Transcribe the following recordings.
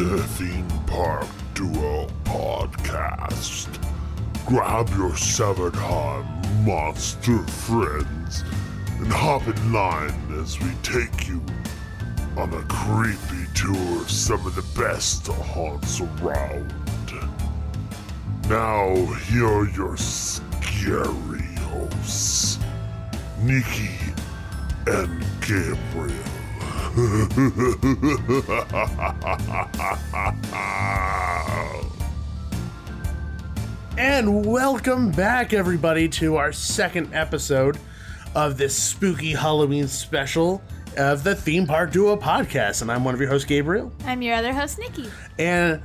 to the Theme Park Duo Podcast. Grab your severed-heart monster friends and hop in line as we take you on a creepy tour of some of the best haunts around. Now, here are your scary hosts, Nikki and Gabriel. And welcome back, everybody, to our second episode of this spooky Halloween special of the Theme Park Duo Podcast. And I'm one of your hosts, Gabriel. I'm your other host, Nikki. And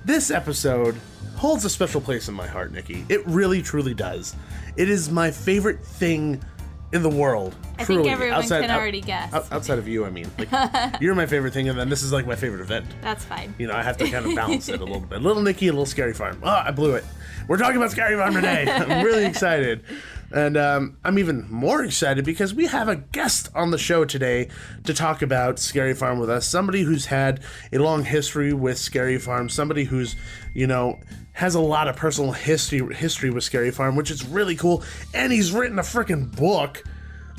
this episode holds a special place in my heart, Nikki. It really, truly does. It is my favorite thing in the world. I think everyone can already guess. Outside of you, I mean. Like, you're my favorite thing, and then this is like my favorite event. That's fine. You know, I have to kind of balance it a little bit. Little Nikki, a little Scary Farm. Oh, I blew it. We're talking about Scary Farm today. I'm really excited. And I'm even more excited because we have a guest on the show today to talk about Scary Farm with us. Somebody who's had a long history with Scary Farm. Somebody who's, you know, has a lot of personal history with Scary Farm, which is really cool. And he's written a freaking book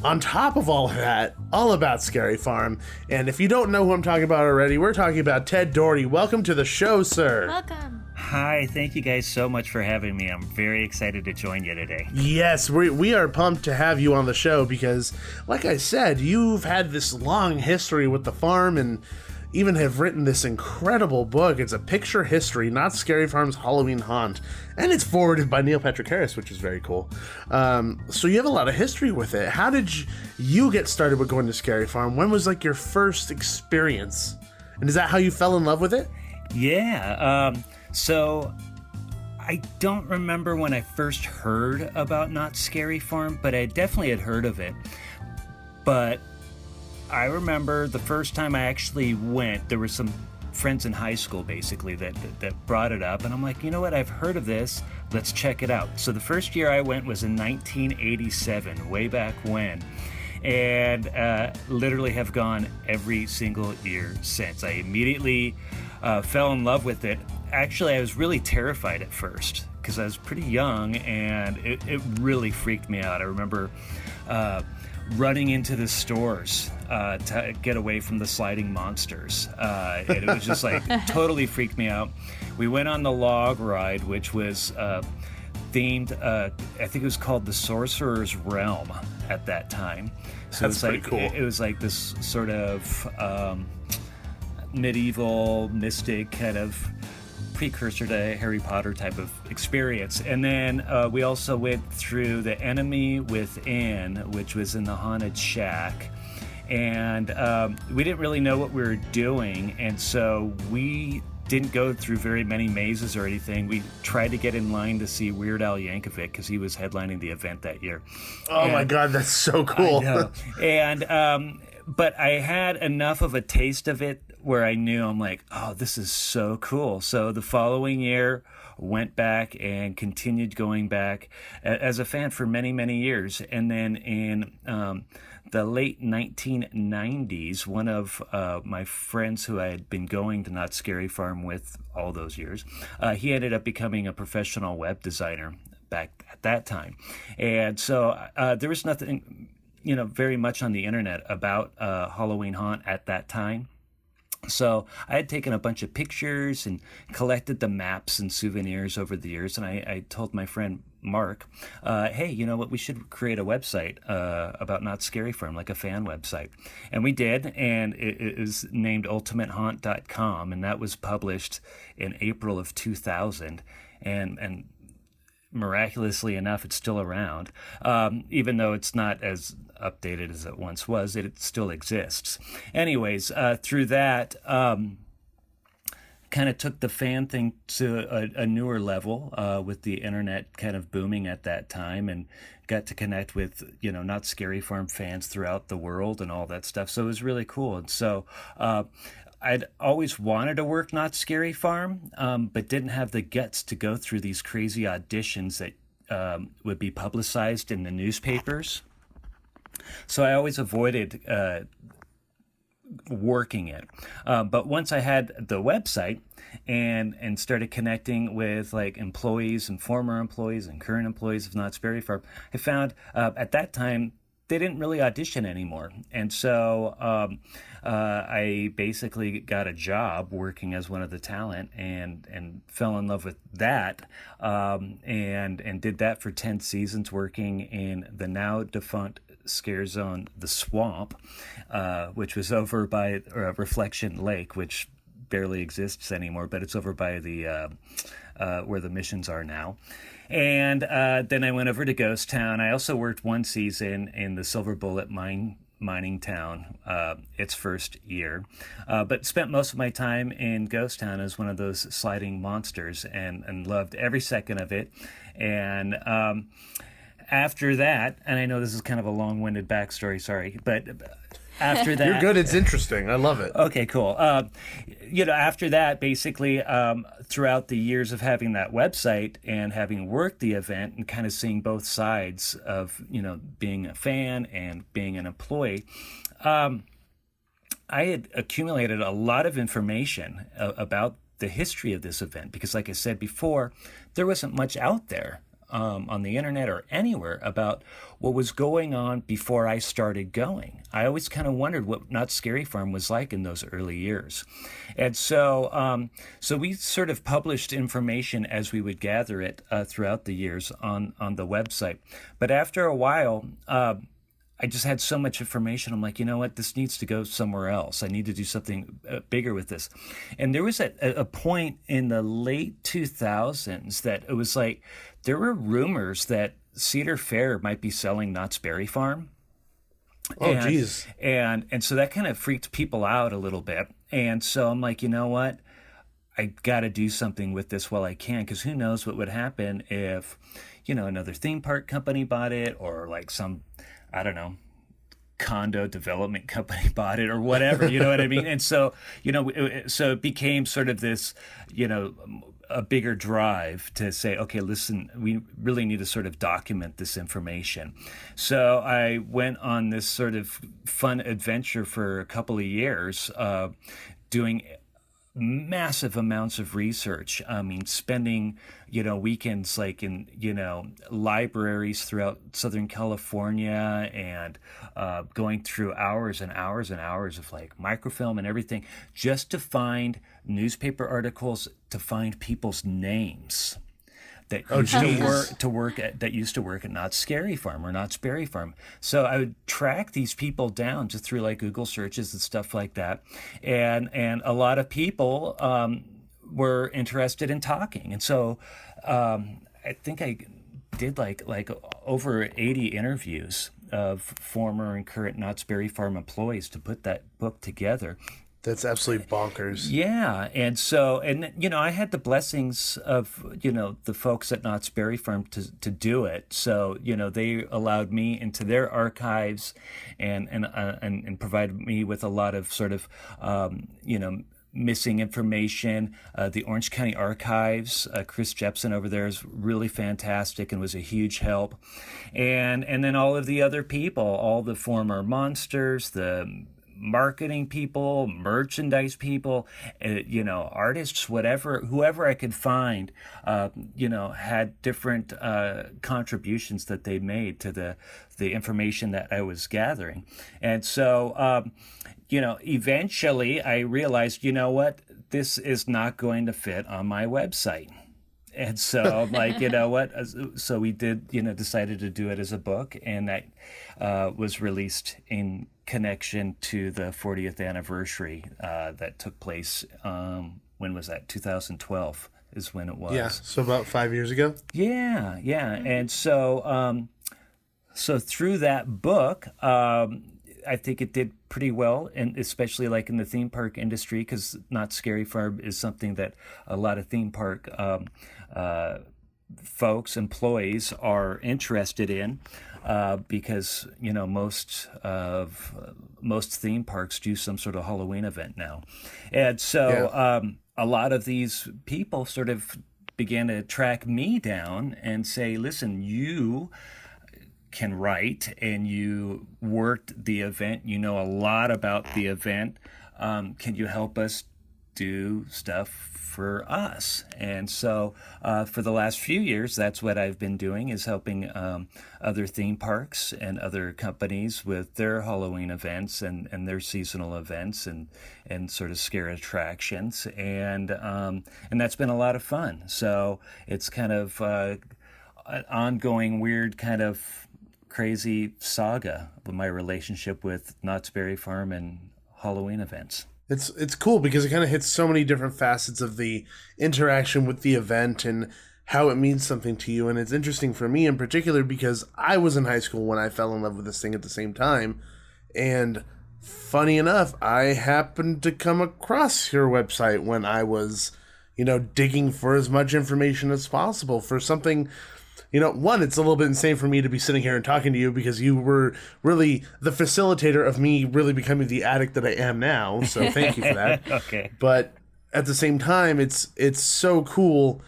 on top of all of that, all about Scary Farm. And if you don't know who I'm talking about already, we're talking about Ted Dougherty. Welcome to the show, sir. Welcome. Hi, thank you guys so much for having me. I'm very excited to join you today. Yes, we are pumped to have you on the show because, like I said, you've had this long history with the farm and even have written this incredible book. It's a picture history, Not Scary Farm's Halloween Haunt, and it's forwarded by Neil Patrick Harris, which is very cool. So you have a lot of history with it. How did you get started with going to Scary Farm? When was like your first experience? And is that how you fell in love with it? Yeah, so I don't remember when I first heard about Not Scary Farm, but I definitely had heard of it. But I remember the first time I actually went, there were some friends in high school basically that brought it up, and I'm like, you know what, I've heard of this, let's check it out. So the first year I went was in 1987, way back when, and literally have gone every single year since. I immediately fell in love with it. Actually, I was really terrified at first because I was pretty young, and it really freaked me out. I remember running into the stores to get away from the sliding monsters. And it was just like totally freaked me out. We went on the log ride, which was themed, I think it was called the Sorcerer's Realm at that time. So That's pretty cool. It was like this sort of medieval mystic kind of precursor to Harry Potter type of experience. And then we also went through The Enemy Within, which was in the haunted shack. And we didn't really know what we were doing, and so we didn't go through very many mazes or anything. We tried to get in line to see Weird Al Yankovic because he was headlining the event that year. Oh my God, that's so cool. I know. And but I had enough of a taste of it where I knew, I'm like, oh, this is so cool. So the following year, went back and continued going back as a fan for many, many years. And then in the late 1990s, one of my friends who I had been going to Not Scary Farm with all those years, he ended up becoming a professional web designer back at that time. And so there was nothing, you know, very much on the internet about Halloween Haunt at that time. So I had taken a bunch of pictures and collected the maps and souvenirs over the years, and I told my friend Mark, hey, you know what, we should create a website about Not Scary Farm, like a fan website. And we did, and it is named ultimatehaunt.com, and that was published in April of 2000, and miraculously enough, it's still around. Even though it's not as updated as it once was, it still exists. Anyways, through that, kind of took the fan thing to a newer level with the internet kind of booming at that time, and got to connect with, you know, Not Scary Farm fans throughout the world and all that stuff. So it was really cool. And so I'd always wanted to work Not Scary Farm, but didn't have the guts to go through these crazy auditions that would be publicized in the newspapers. So I always avoided working it. But once I had the website and started connecting with like employees and former employees and current employees of Knott's Berry Farm, I found at that time they didn't really audition anymore. And so I basically got a job working as one of the talent and fell in love with that and did that for 10 seasons, working in the now defunct scare zone, The Swamp, which was over by Reflection Lake, which barely exists anymore, but it's over by the where the missions are now. And then I went over to Ghost Town. I also worked one season in the Silver Bullet mining town, its first year, but spent most of my time in Ghost Town as one of those sliding monsters, and loved every second of it. And after that, and I know this is kind of a long-winded backstory, sorry, but after that... You're good, it's interesting. I love it. Okay, cool. After that, basically, throughout the years of having that website and having worked the event and kind of seeing both sides of, being a fan and being an employee, I had accumulated a lot of information about the history of this event because, like I said before, there wasn't much out there on the internet or anywhere about what was going on before I started going. I always kind of wondered what Knott's Scary Farm was like in those early years. And so we sort of published information as we would gather it throughout the years on the website. But after a while, I just had so much information. I'm like, you know what? This needs to go somewhere else. I need to do something bigger with this. And there was a point in the late 2000s that it was like there were rumors that Cedar Fair might be selling Knott's Berry Farm. Oh, geez. And so that kind of freaked people out a little bit. And so I'm like, you know what? I got to do something with this while I can, because who knows what would happen if, another theme park company bought it, or like some, I don't know, condo development company bought it or whatever, you know what I mean? And so, so it became sort of this, a bigger drive to say, okay, listen, we really need to sort of document this information. So I went on this sort of fun adventure for a couple of years, doing massive amounts of research. I mean, spending, weekends like in, libraries throughout Southern California and going through hours and hours and hours of like microfilm and everything just to find newspaper articles, to find people's names that used to work at Knott's Scary Farm or Knott's Berry Farm. So I would track these people down just through like Google searches and stuff like that, and a lot of people were interested in talking, and so I think I did like over 80 interviews of former and current Knott's Berry Farm employees to put that book together. That's absolutely bonkers. Yeah. And so, I had the blessings of, the folks at Knott's Berry Farm to do it. So, they allowed me into their archives and provided me with a lot of sort of, missing information. The Orange County Archives, Chris Jepson over there is really fantastic and was a huge help. And then all of the other people, all the former monsters, the marketing people, merchandise people, artists, whoever I could find, had different contributions that they made to the information that I was gathering. And so, eventually I realized, this is not going to fit on my website. And so I'm like, so we did, decided to do it as a book, and that was released in connection to the 40th anniversary that took place. When was that? 2012 is when it was. Yeah, so about 5 years ago. Yeah. And so, so through that book, I think it did pretty well, and especially like in the theme park industry, because Knott's Scary Farm is something that a lot of theme park folks, employees are interested in, because most theme parks do some sort of Halloween event now, and so a lot of these people sort of began to track me down and say, "Listen, you can write and you worked the event, you know a lot about the event. Can you help us do stuff for us? And so for the last few years, that's what I've been doing, is helping other theme parks and other companies with their Halloween events and their seasonal events and sort of scare attractions. And that's been a lot of fun. So it's kind of an ongoing weird kind of crazy saga of my relationship with Knott's Berry Farm and Halloween events. It's cool because it kind of hits so many different facets of the interaction with the event and how it means something to you. And it's interesting for me in particular because I was in high school when I fell in love with this thing at the same time. And funny enough, I happened to come across your website when I was, digging for as much information as possible for something. One, it's a little bit insane for me to be sitting here and talking to you because you were really the facilitator of me really becoming the addict that I am now. So thank you for that. Okay. But at the same time, it's so cool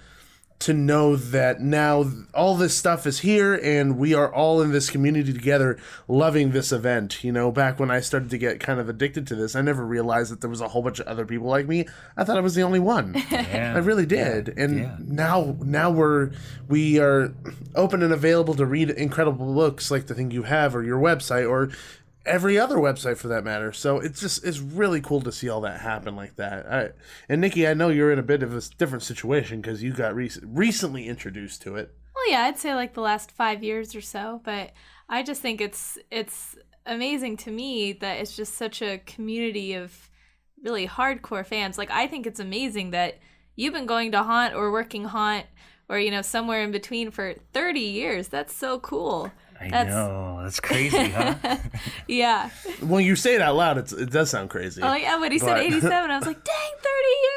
to know that now all this stuff is here and we are all in this community together loving this event. Back when I started to get kind of addicted to this, I never realized that there was a whole bunch of other people like me. I thought I was the only one. Yeah. I really did. Yeah. And now we are open and available to read incredible books like the thing you have or your website or every other website for that matter. So it's really cool to see all that happen like that. And Nikki, I know you're in a bit of a different situation because you got recently introduced to it. Well, yeah, I'd say like the last 5 years or so, but I just think it's amazing to me that it's just such a community of really hardcore fans. Like, I think it's amazing that you've been going to Haunt or working Haunt or, somewhere in between for 30 years. That's so cool. I know. That's crazy, huh? Yeah. When you say it out loud, it does sound crazy. Oh, yeah. When he said 87, I was like, dang,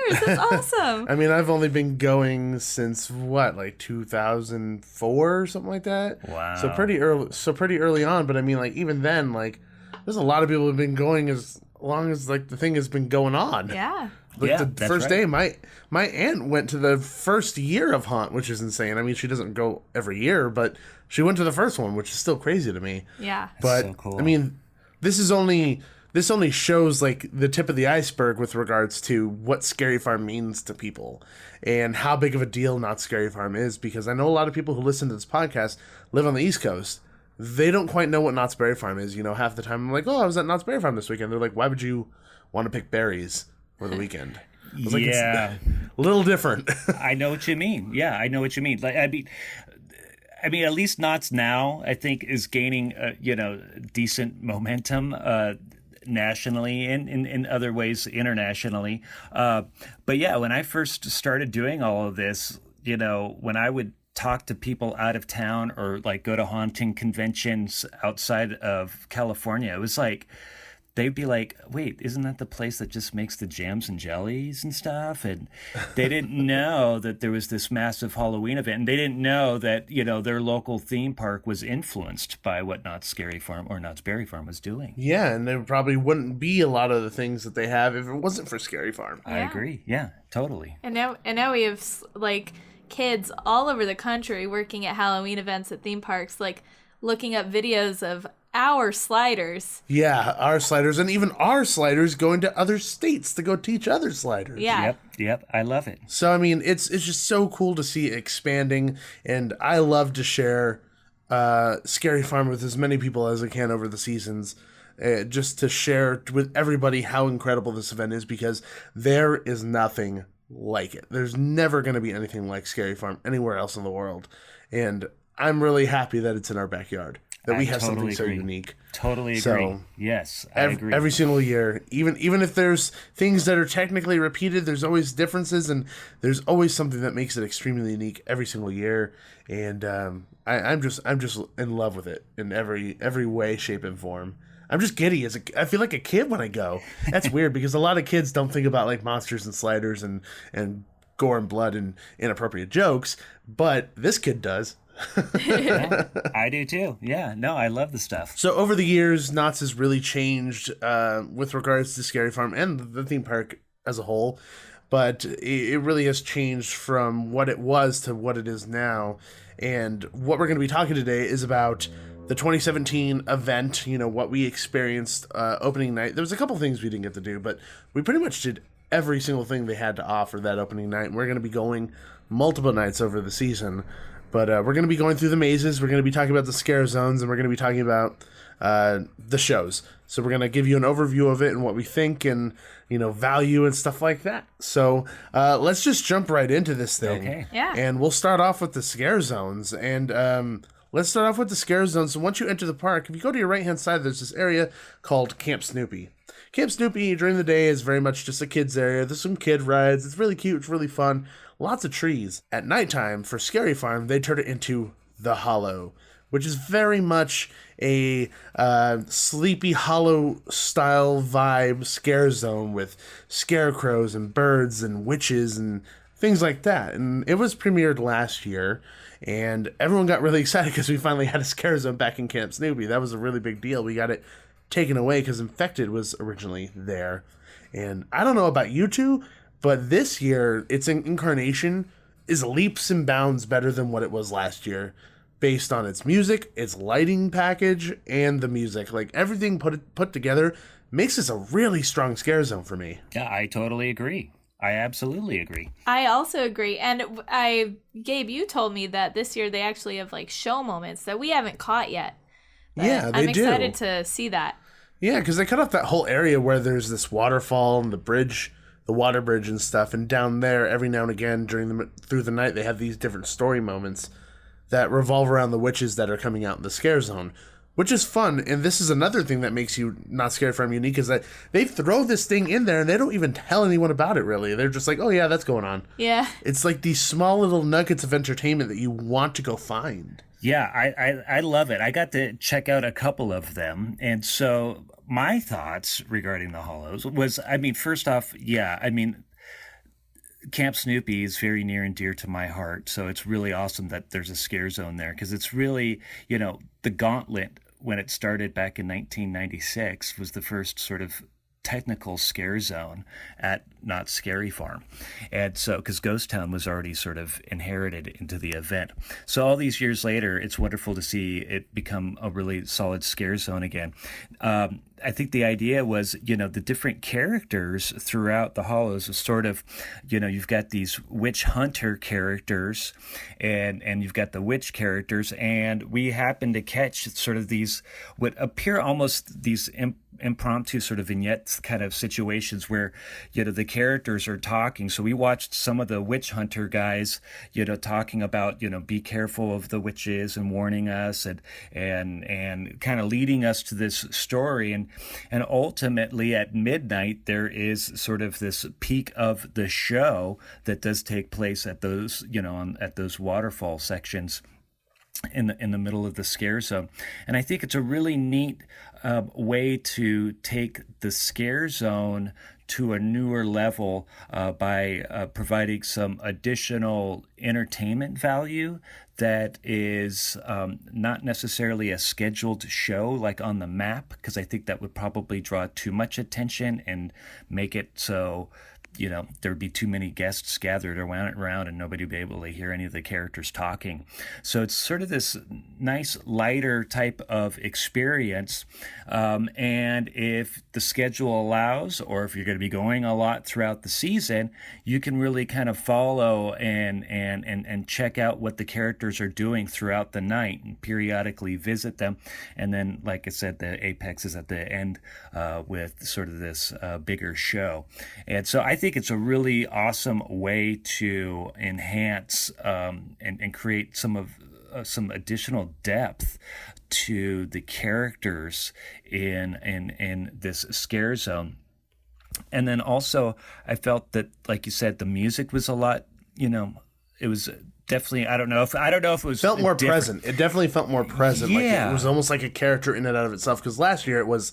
30 years. That's awesome. I mean, I've only been going since, like 2004 or something like that? Wow. So pretty early on. But I mean, like, even then, like, there's a lot of people who have been going as long as, like, the thing has been going on. Yeah. Like the first day, my aunt went to the first year of Haunt, which is insane. I mean, she doesn't go every year, but she went to the first one, which is still crazy to me. Yeah. But so cool. I mean, this only shows like the tip of the iceberg with regards to what Scary Farm means to people and how big of a deal Knott's Scary Farm is. Because I know a lot of people who listen to this podcast live on the East Coast. They don't quite know what Knott's Berry Farm is. Half the time I'm like, oh, I was at Knott's Berry Farm this weekend. They're like, why would you want to pick berries for the weekend? I was like, yeah, it's a little different. I know what you mean. Yeah, I know what you mean. Like, I mean, at least Knott's now, I think, is gaining, decent momentum nationally and in other ways internationally. But yeah, when I first started doing all of this, when I would talk to people out of town or like go to haunting conventions outside of California, it was like, they'd be like, wait, isn't that the place that just makes the jams and jellies and stuff? And they didn't know that there was this massive Halloween event. And they didn't know that, their local theme park was influenced by what Knott's Scary Farm or Knott's Berry Farm was doing. Yeah, and there probably wouldn't be a lot of the things that they have if it wasn't for Scary Farm. Yeah. I agree. Yeah, totally. And now we have like kids all over the country working at Halloween events at theme parks, like looking up videos of our sliders. Yeah, our sliders, and even our sliders going to other states to go teach other sliders. Yeah. Yep. I love it. So, I mean, it's just so cool to see it expanding, and I love to share Scary Farm with as many people as I can over the seasons, just to share with everybody how incredible this event is, because there is nothing like it. There's never going to be anything like Scary Farm anywhere else in the world, and I'm really happy that it's in our backyard. That we have totally something so agree. unique. Totally agree. So, yes, I agree. Every single year, even if there's things that are technically repeated, there's always differences, and there's always something that makes it extremely unique every single year. And I'm just in love with it in every way, shape, and form. I'm just giddy. I feel like a kid when I go. That's weird because a lot of kids don't think about like monsters and sliders and gore and blood and inappropriate jokes, but this kid does. Yeah, I do too. Yeah, no, I love the stuff. So over the years, Knott's has really changed with regards to Scary Farm and the theme park as a whole, but it really has changed from what it was to what it is now. And what we're going to be talking today is about the 2017 event, what we experienced opening night. There was a couple things we didn't get to do, but we pretty much did every single thing they had to offer that opening night. And we're going to be going multiple nights over the season. But we're going to be going through the mazes. We're going to be talking about the scare zones, and we're going to be talking about the shows. So we're going to give you an overview of it and what we think and, value and stuff like that. So let's just jump right into this thing. Okay. Yeah. And we'll start off with the scare zones. And let's start off with the scare zones. So once you enter the park, if you go to your right-hand side, there's this area called Camp Snoopy. Camp Snoopy during the day is very much just a kid's area. There's some kid rides. It's really cute. It's really fun. Lots of trees. At nighttime, for Scary Farm, they turn it into the Hollow, which is very much a Sleepy Hollow style vibe scare zone with scarecrows and birds and witches and things like that. And it was premiered last year, and everyone got really excited because we finally had a scare zone back in Camp Snoopy. That was a really big deal. We got it taken away because Infected was originally there. And I don't know about you two, but this year, its incarnation is leaps and bounds better than what it was last year, based on its music, its lighting package, and the music. Like, everything put together makes this a really strong scare zone for me. Yeah, I totally agree. I absolutely agree. I also agree. And Gabe, you told me that this year they actually have like show moments that we haven't caught yet. But Yeah, they I'm excited do. to see that. Yeah, because they cut off that whole area where there's this waterfall and the bridge, the water bridge and stuff, and down there every now and again through the night they have these different story moments that revolve around the witches that are coming out in the scare zone, which is fun. And this is another thing that makes you Not Scared Farm unique, is that they throw this thing in there and they don't even tell anyone about it really. They're just like, oh yeah, that's going on. Yeah. It's like these small little nuggets of entertainment that you want to go find. Yeah, I love it. I got to check out a couple of them. And so my thoughts regarding the Hollows was, first off, Camp Snoopy is very near and dear to my heart. So it's really awesome that there's a scare zone there, because it's really, the Gauntlet, when it started back in 1996, was the first sort of technical scare zone at Not Scary Farm. And so, because Ghost Town was already sort of inherited into the event. So all these years later, it's wonderful to see it become a really solid scare zone again. I think the idea was, the different characters throughout the Hollows is sort of, you've got these witch hunter characters and you've got the witch characters, and we happen to catch sort of these, what appear almost these impromptu sort of vignettes kind of situations where, the characters are talking. So we watched some of the witch hunter guys, talking about, be careful of the witches and warning us and kind of leading us to this story. And ultimately at midnight, there is sort of this peak of the show that does take place at those, at those waterfall sections in the middle of the scare zone. And I think it's a really neat way to take the scare zone to a newer level by providing some additional entertainment value that is not necessarily a scheduled show like on the map, because I think that would probably draw too much attention and make it so there would be too many guests gathered around and nobody would be able to hear any of the characters talking. So it's sort of this nice, lighter type of experience. And if the schedule allows, or if you're going to be going a lot throughout the season, you can really kind of follow and check out what the characters are doing throughout the night and periodically visit them. And then, like I said, the apex is at the end with sort of this bigger show. And so I think it's a really awesome way to enhance and create some additional depth to the characters in this scare zone. And then also I felt that, like you said, the music was a lot, it was definitely, I don't know if it was Felt more different. present. It definitely felt more present. Yeah. Like it was almost like a character in and out of itself, because last year it was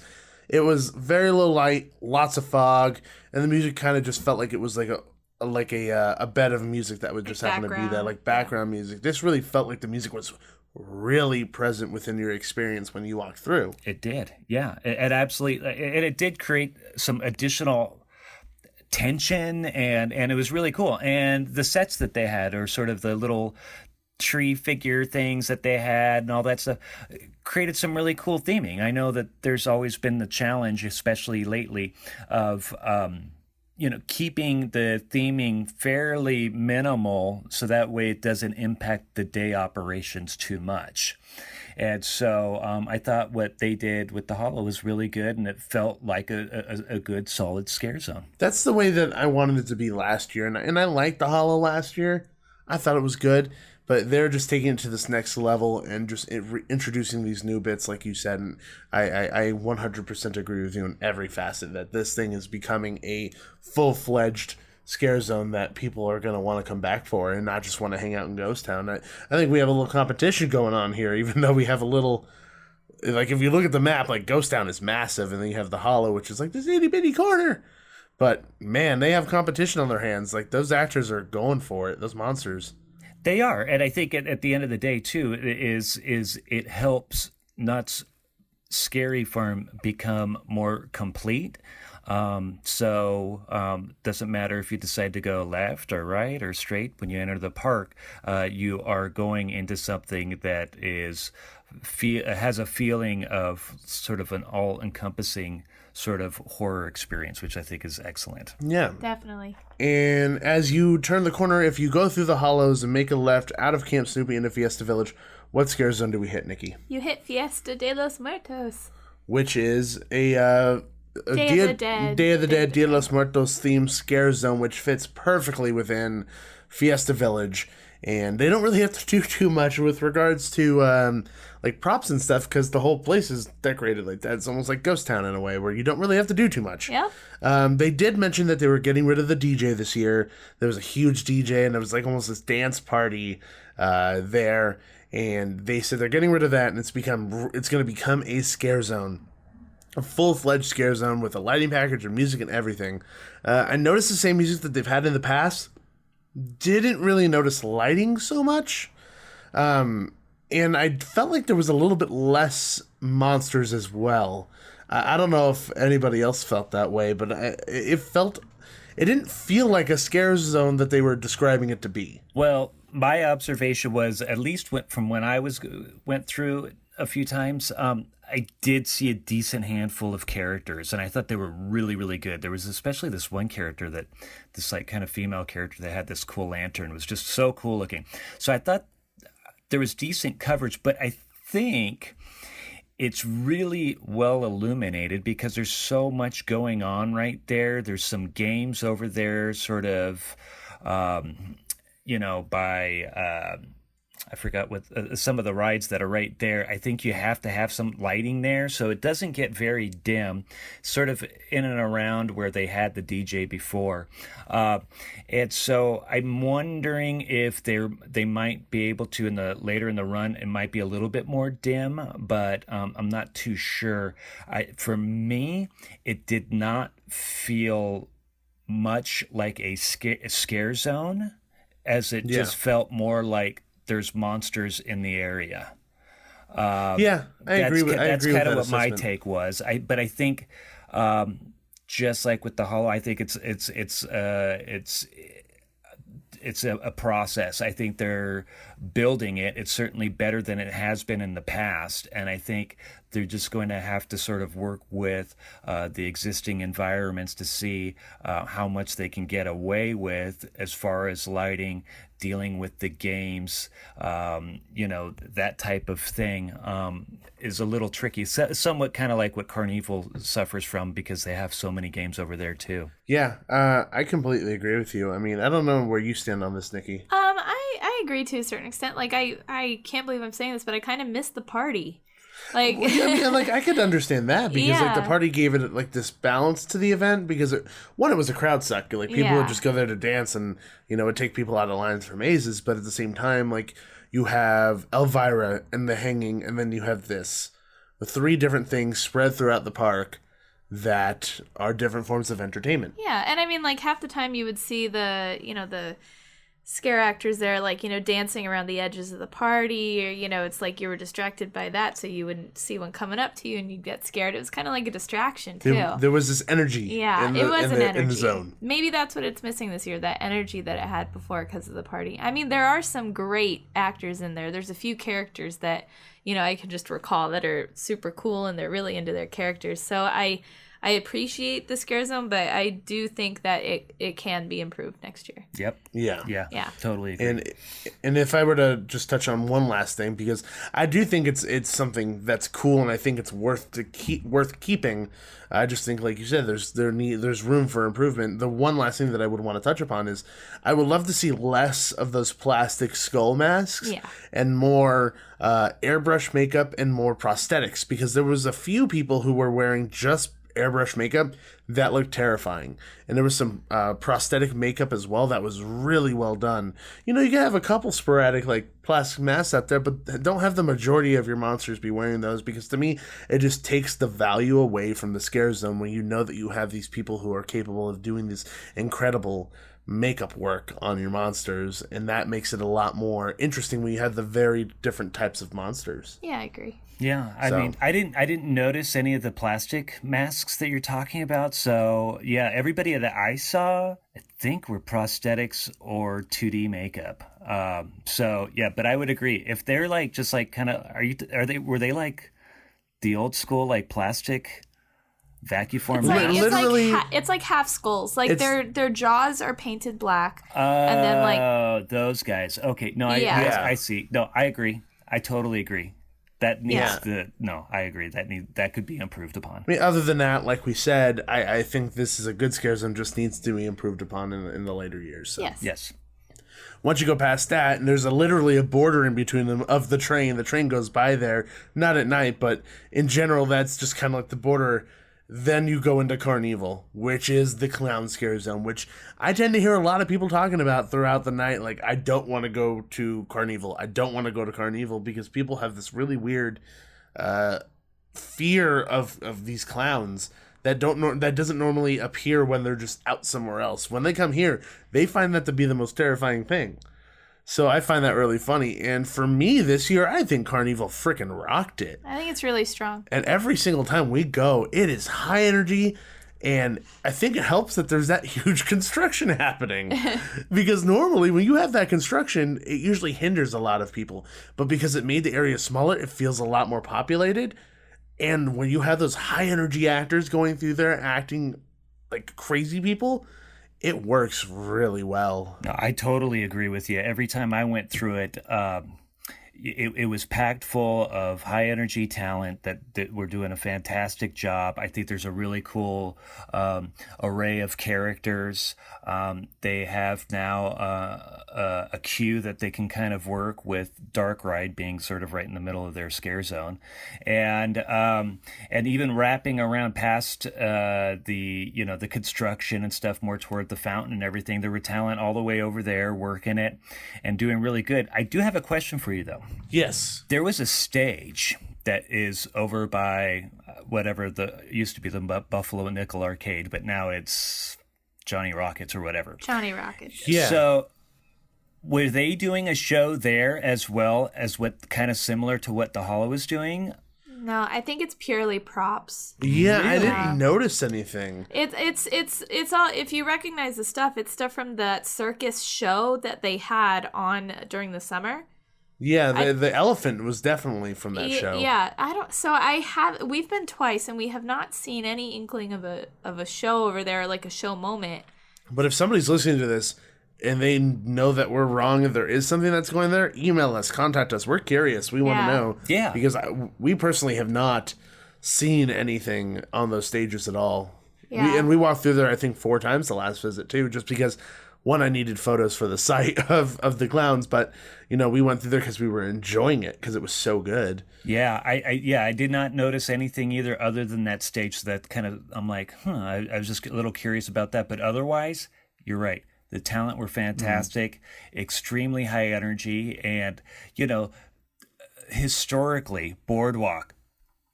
very low light, lots of fog, and the music kind of just felt like it was like a bed of music that would just happen to be there, background. like background music. This really felt like the music was really present within your experience when you walked through. It did, yeah. It absolutely, and it did create some additional tension, and it was really cool. And the sets that they had are sort of the little tree figure things that they had and all that stuff created some really cool theming. I know that there's always been the challenge, especially lately, of keeping the theming fairly minimal so that way it doesn't impact the day operations too much. And so I thought what they did with the Hollow was really good, and it felt like a good, solid scare zone. That's the way that I wanted it to be last year, and I liked the Hollow last year. I thought it was good, but they're just taking it to this next level and just introducing these new bits, like you said. And I 100% agree with you in every facet that this thing is becoming a full-fledged scare zone that people are going to want to come back for and not just want to hang out in Ghost Town. I think we have a little competition going on here, even though we have a little... Like, if you look at the map, like, Ghost Town is massive, and then you have the Hollow, which is like this itty-bitty corner. But, man, they have competition on their hands. Like, those actors are going for it, those monsters. They are, and I think at the end of the day, too, is it helps Knott's Scary Farm become more complete. Doesn't matter if you decide to go left or right or straight when you enter the park. You are going into something that has a feeling of sort of an all-encompassing sort of horror experience, which I think is excellent. Yeah. Definitely. And as you turn the corner, if you go through the hollows and make a left out of Camp Snoopy into Fiesta Village, what scare zone do we hit, Nikki? You hit Fiesta de los Muertos. Which is a Day of the Dead, Dia de los Muertos themed scare zone, which fits perfectly within Fiesta Village. And they don't really have to do too much with regards to like props and stuff, because the whole place is decorated like that. It's almost like Ghost Town in a way, where you don't really have to do too much. Yeah. They did mention that they were getting rid of the DJ this year. There was a huge DJ, and there was like almost this dance party there. And they said they're getting rid of that, and it's going to become a scare zone. A full-fledged scare zone with a lighting package and music and everything. I noticed the same music that they've had in the past. Didn't really notice lighting so much. And I felt like there was a little bit less monsters as well. I don't know if anybody else felt that way, but it didn't feel like a scare zone that they were describing it to be. Well, my observation was, at least from when I went through a few times, I did see a decent handful of characters, and I thought they were really, really good. There was especially this one character, this like kind of female character that had this cool lantern. It was just so cool looking. So I thought there was decent coverage, but I think it's really well illuminated because there's so much going on right there. There's some games over there, sort of, by... I forgot what some of the rides that are right there. I think you have to have some lighting there, so it doesn't get very dim, sort of in and around where they had the DJ before. And so I'm wondering if they might be able to later in the run. It might be a little bit more dim, but I'm not too sure. For me, it did not feel much like a scare zone, as it just felt more like there's monsters in the area. I agree with that. That's kind of what my take was. But I think, just like with the Hollow, I think it's a process. I think they're building it. It's certainly better than it has been in the past, and I think they're just going to have to sort of work with the existing environments to see how much they can get away with as far as lighting, dealing with the games, that type of thing is a little tricky. Somewhat kind of like what Carnival suffers from, because they have so many games over there too. Yeah, I completely agree with you. I mean, I don't know where you stand on this, Nikki. I agree to a certain extent. Like, I can't believe I'm saying this, but I kind of miss the party. Like, I could understand that, because like the party gave it like this balance to the event, because it was a crowd sucker. Like, people would just go there to dance, and it'd take people out of lines for mazes. But at the same time, like, you have Elvira and the hanging, and then you have the 3 different things spread throughout the park that are different forms of entertainment. Yeah, and I mean, like, half the time you would see the scare actors there, like, dancing around the edges of the party, or, it's like you were distracted by that, so you wouldn't see one coming up to you and you'd get scared. It was kind of like a distraction, too. There was this energy. Yeah, it was an energy. In the zone. Maybe that's what it's missing this year, that energy that it had before because of the party. I mean, there are some great actors in there. There's a few characters that, I can just recall that are super cool and they're really into their characters. So I appreciate the scare zone, but I do think that it can be improved next year. Yep. Yeah. Totally agree. And if I were to just touch on one last thing, because I do think it's something that's cool, and I think it's worth keeping. I just think, like you said, there's room for improvement. The one last thing that I would want to touch upon is I would love to see less of those plastic skull masks and more airbrush makeup and more prosthetics, because there was a few people who were wearing just airbrush makeup that looked terrifying, and there was some prosthetic makeup as well that was really well done. You can have a couple sporadic like plastic masks out there, but don't have the majority of your monsters be wearing those, because to me it just takes the value away from the scare zone when you know that you have these people who are capable of doing this incredible makeup work on your monsters, and that makes it a lot more interesting when you have the very different types of monsters. Yeah, I agree. Yeah, I mean, I didn't notice any of the plastic masks that you're talking about. So yeah, everybody that I saw, I think, were prosthetics or 2D makeup. So yeah, but I would agree if they're like just like kind of were they like the old school like plastic vacuum form? It's like half skulls. Like their jaws are painted black, and then like those guys. Okay, no, I see. No, I agree. I totally agree. That needs I agree. That could be improved upon. I mean, other than that, like we said, I think this is a good scare zone, just needs to be improved upon in the later years. So. Yes. Once you go past that, and there's literally a border in between them of the train goes by there, not at night, but in general, that's just kind of like the border. Then you go into Carnival, which is the clown scare zone, which I tend to hear a lot of people talking about throughout the night. Like, I don't want to go to Carnival. I don't want to go to Carnival, because people have this really weird fear of these clowns that doesn't normally appear when they're just out somewhere else. When they come here, they find that to be the most terrifying thing. So I find that really funny. And for me this year, I think Carnival freaking rocked it. I think it's really strong. And every single time we go, it is high energy. And I think it helps that there's that huge construction happening. Because normally when you have that construction, it usually hinders a lot of people. But because it made the area smaller, it feels a lot more populated. And when you have those high energy actors going through there acting like crazy people, it works really well. No, I totally agree with you. Every time I went through it, it was packed full of high energy talent that were doing a fantastic job. I think there's a really cool array of characters. They have now a queue that they can kind of work with, Dark Ride being sort of right in the middle of their scare zone, and even wrapping around past the construction and stuff more toward the fountain and everything. There were talent all the way over there working it and doing really good. I do have a question for you though. Yes. There was a stage that is over by whatever used to be the Buffalo Nickel Arcade, but now it's Johnny Rockets or whatever. Johnny Rockets. Yeah. So were they doing a show there as well as what kind of similar to what the Hollow is doing? No, I think it's purely props. Yeah, really? I didn't notice anything. It's all, if you recognize the stuff, it's stuff from that circus show that they had on during the summer. Yeah, the elephant was definitely from that show. Yeah, we've been twice and we have not seen any inkling of a show over there, like a show moment. But if somebody's listening to this and they know that we're wrong, if there is something that's going there, email us, contact us. We're curious. We want to know. Yeah. Because we personally have not seen anything on those stages at all. Yeah. We walked through there, I think, 4 times the last visit, too, just because, one, I needed photos for the site of the clowns, but, we went through there because we were enjoying it because it was so good. Yeah, I did not notice anything either other than that stage. So that kind of, I'm like, I was just a little curious about that. But otherwise, you're right. The talent were fantastic, extremely high energy, and, historically, Boardwalk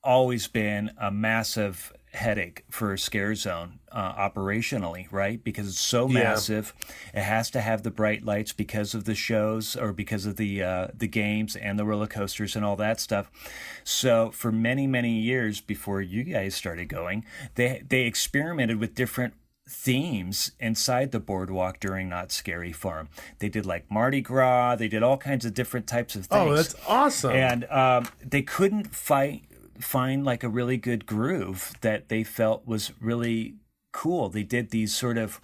always been a massive headache for Scare Zone operationally, right? Because it's so massive. It has to have the bright lights because of the shows or because of the games and the roller coasters and all that stuff. So for many, many years before you guys started going, they experimented with different themes inside the boardwalk during Knott's Scary Farm. They did like Mardi Gras. They did all kinds of different types of things. Oh, that's awesome. And they couldn't find like a really good groove that they felt was really cool. They did these sort of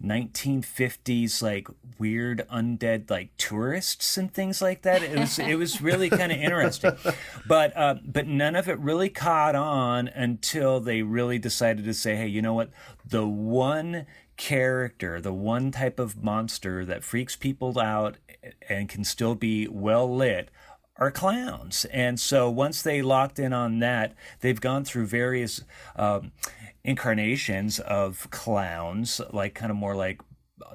1950s like weird undead like tourists and things like that. It was really kind of interesting, but none of it really caught on until they really decided to say, hey, you know what? The one character, the one type of monster that freaks people out and can still be well lit are clowns. And so once they locked in on that, they've gone through various incarnations of clowns, like kind of more like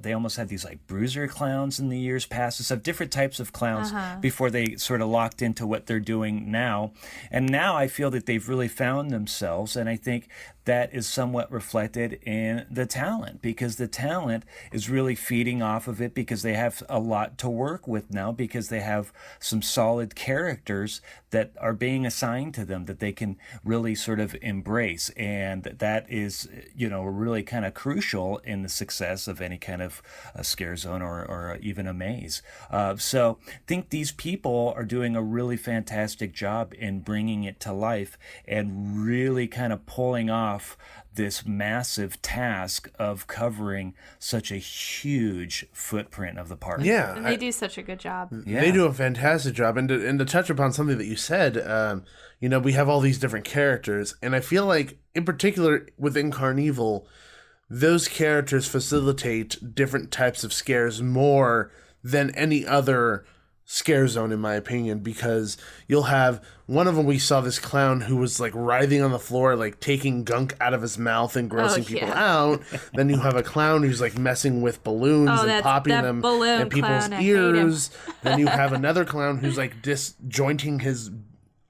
they almost had these like bruiser clowns in the years past, of different types of clowns before they sort of locked into what they're doing now. And now I feel that they've really found themselves, and I think that is somewhat reflected in the talent, because the talent is really feeding off of it, because they have a lot to work with now, because they have some solid characters that are being assigned to them that they can really sort of embrace. And that is, really kind of crucial in the success of any kind of a Scare Zone or even a maze. So I think these people are doing a really fantastic job in bringing it to life and really kind of pulling off this massive task of covering such a huge footprint of the park. Yeah. And they do such a good job. Yeah. They do a fantastic job. And to touch upon something that you said, we have all these different characters. And I feel like, in particular, within Carnival, those characters facilitate different types of scares more than any other Scare Zone, in my opinion, because you'll have one of them. We saw this clown who was like writhing on the floor, like taking gunk out of his mouth and grossing people out. Then you have a clown who's like messing with balloons and popping them in people's ears. Then you have another clown who's like disjointing his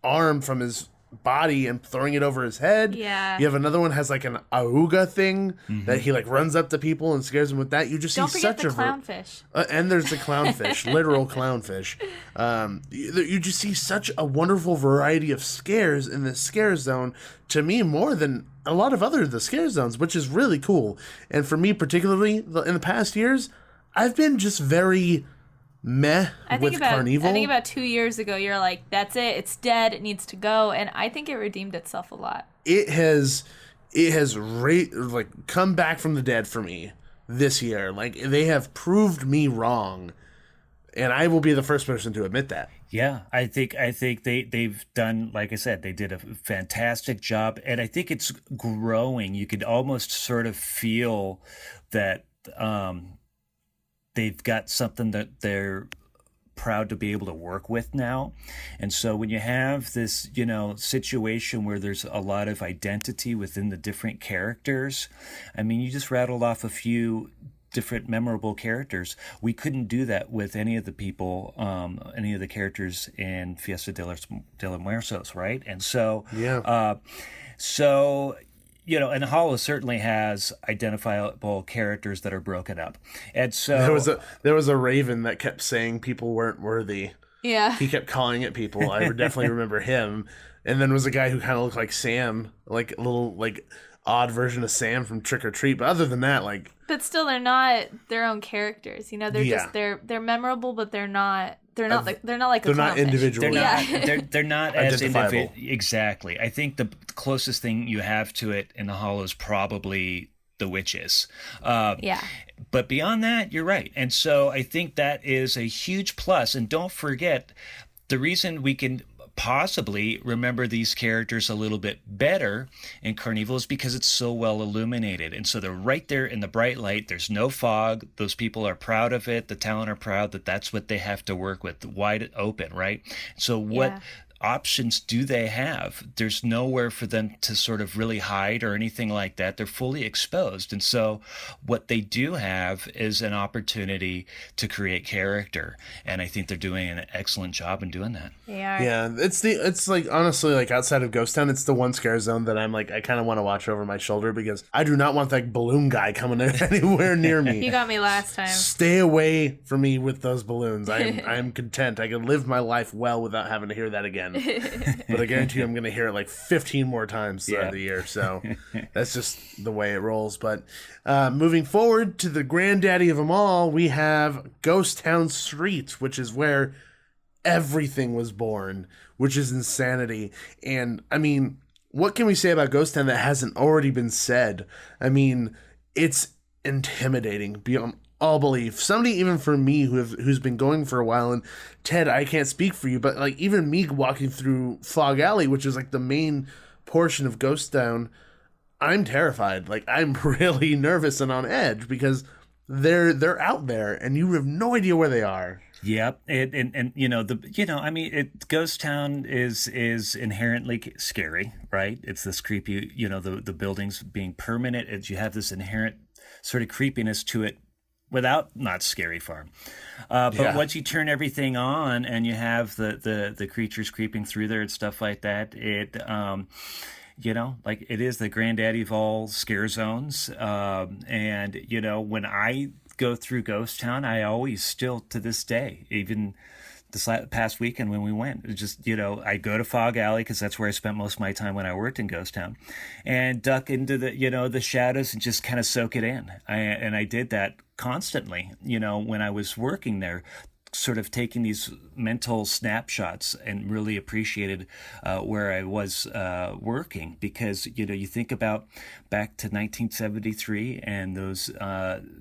arm from his body and throwing it over his head. Yeah. You have another one has like an auga thing that he like runs up to people and scares them with that. You just Don't see forget such the a clownfish. And there's the clownfish, literal clownfish. You just see such a wonderful variety of scares in this Scare Zone, to me, more than a lot of the Scare Zones, which is really cool. And for me, particularly in the past years, I've been just very meh with Carnival. I think about 2 years ago, you're like, that's it, it's dead, it needs to go, and I think it redeemed itself a lot. It has come back from the dead for me this year. Like, they have proved me wrong, and I will be the first person to admit that. Yeah, I think they've done, like I said, they did a fantastic job, and I think it's growing. You could almost sort of feel that they've got something that they're proud to be able to work with now. And so when you have this, situation where there's a lot of identity within the different characters, I mean, you just rattled off a few different memorable characters. We couldn't do that with any of the people, any of the characters in Fiesta de los Muertos, right? And so, and Hollow certainly has identifiable characters that are broken up. And so there was a raven that kept saying people weren't worthy. Yeah. He kept calling at people. I definitely remember him. And then was a guy who kind of looked like Sam, like a little like odd version of Sam from Trick or Treat. But other than that, like, but still, they're not their own characters. They're just they're memorable, but they're not like a clownfish. Not individual. They're not as identifiable. Exactly. I think the closest thing you have to it in the Hollow is probably the witches. But beyond that, you're right. And so I think that is a huge plus. And don't forget, the reason we can possibly remember these characters a little bit better in Carnival is because it's so well illuminated. And so they're right there in the bright light. There's no fog. Those people are proud of it. The talent are proud that that's what they have to work with, wide open, right? So what options do they have? There's nowhere for them to sort of really hide or anything like that. They're fully exposed. And so what they do have is an opportunity to create character. And I think they're doing an excellent job in doing that. They are. Yeah, it's like, honestly, like outside of Ghost Town, it's the one scare zone that I'm like, I kind of want to watch over my shoulder because I do not want that balloon guy coming anywhere near me. You got me last time. Stay away from me with those balloons. I'm content. I can live my life well without having to hear that again. But I guarantee you I'm going to hear it like 15 more times throughout the year. So that's just the way it rolls. But moving forward to the granddaddy of them all, we have Ghost Town Streets, which is where everything was born, which is insanity. And I mean, what can we say about Ghost Town that hasn't already been said? I mean, it's intimidating beyond all belief. Somebody, even for me, who's been going for a while, and Ted, I can't speak for you, but like even me walking through Fog Alley, which is like the main portion of Ghost Town, I'm terrified. Like I'm really nervous and on edge because they're out there and you have no idea where they are. Yep, Ghost Town is inherently scary, right? It's this creepy, the buildings being permanent. You have this inherent sort of creepiness to it without Knott's Scary Farm. But once you turn everything on and you have the creatures creeping through there and stuff like that, it it is the granddaddy of all scare zones. And when I go through Ghost Town, I always still to this day, even this past weekend when we went, I go to Fog Alley because that's where I spent most of my time when I worked in Ghost Town, and duck into the shadows and just kind of soak it in. I did that constantly, when I was working there, sort of taking these mental snapshots and really appreciated where I was working because, you think about back to 1973 and those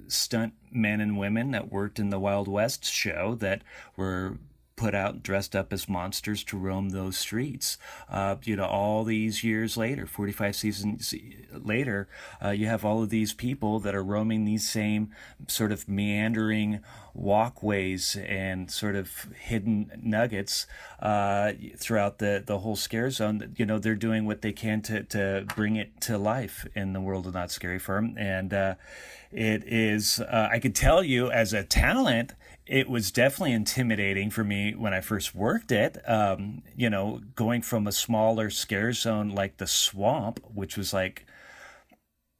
stunt men and women that worked in the Wild West show that were put out dressed up as monsters to roam those streets. All these years later, 45 seasons later, you have all of these people that are roaming these same sort of meandering walkways and sort of hidden nuggets throughout the whole scare zone. They're doing what they can to bring it to life in the world of Knott's Scary Farm. And it is, I could tell you as a talent, it was definitely intimidating for me when I first worked it, going from a smaller scare zone like the Swamp, which was like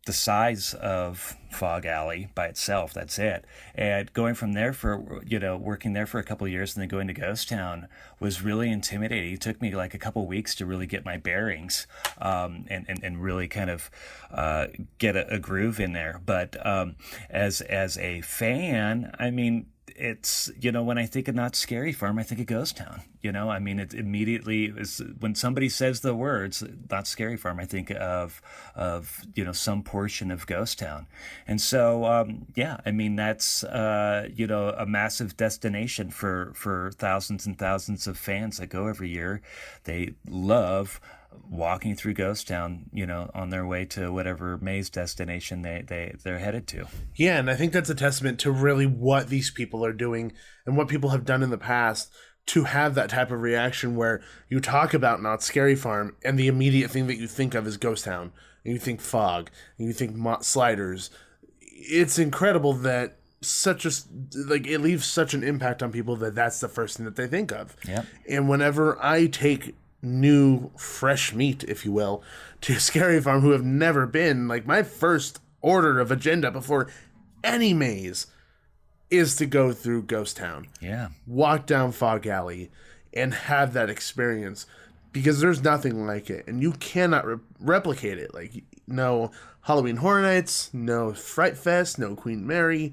the size of Fog Alley by itself. That's it. And going from there working there for a couple of years and then going to Ghost Town was really intimidating. It took me like a couple of weeks to really get my bearings and really kind of get a groove in there. But as a fan, I mean, it's, when I think of Knott's Scary Farm, I think of Ghost Town. It immediately is when somebody says the words Knott's Scary Farm, I think of some portion of Ghost Town. And so, that's, a massive destination for thousands and thousands of fans that go every year. They love walking through Ghost Town, on their way to whatever maze destination they're headed to. Yeah, and I think that's a testament to really what these people are doing and what people have done in the past to have that type of reaction where you talk about Knott's Scary Farm and the immediate thing that you think of is Ghost Town, and you think fog, and you think sliders. It's incredible that it leaves such an impact on people that's the first thing that they think of. Yeah. And whenever I take new fresh meat, if you will, to Scary Farm who have never been, like my first order of agenda before any maze is to go through Ghost Town. Yeah. Walk down Fog Alley and have that experience because there's nothing like it and you cannot replicate it. Like no Halloween Horror Nights, no Fright Fest, no Queen Mary.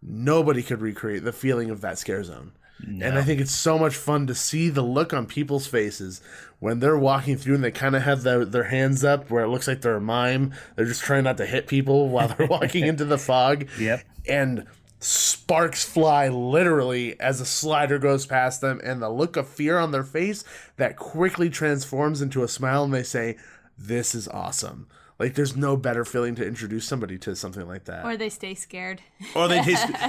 Nobody could recreate the feeling of that scare zone. No. And I think it's so much fun to see the look on people's faces when they're walking through and they kind of have their hands up where it looks like they're a mime. They're just trying not to hit people while they're walking into the fog. Yep. And sparks fly literally as a slider goes past them and the look of fear on their face that quickly transforms into a smile and they say, "This is awesome. Like, there's no better feeling to introduce somebody to something like that. Or they stay scared. Or they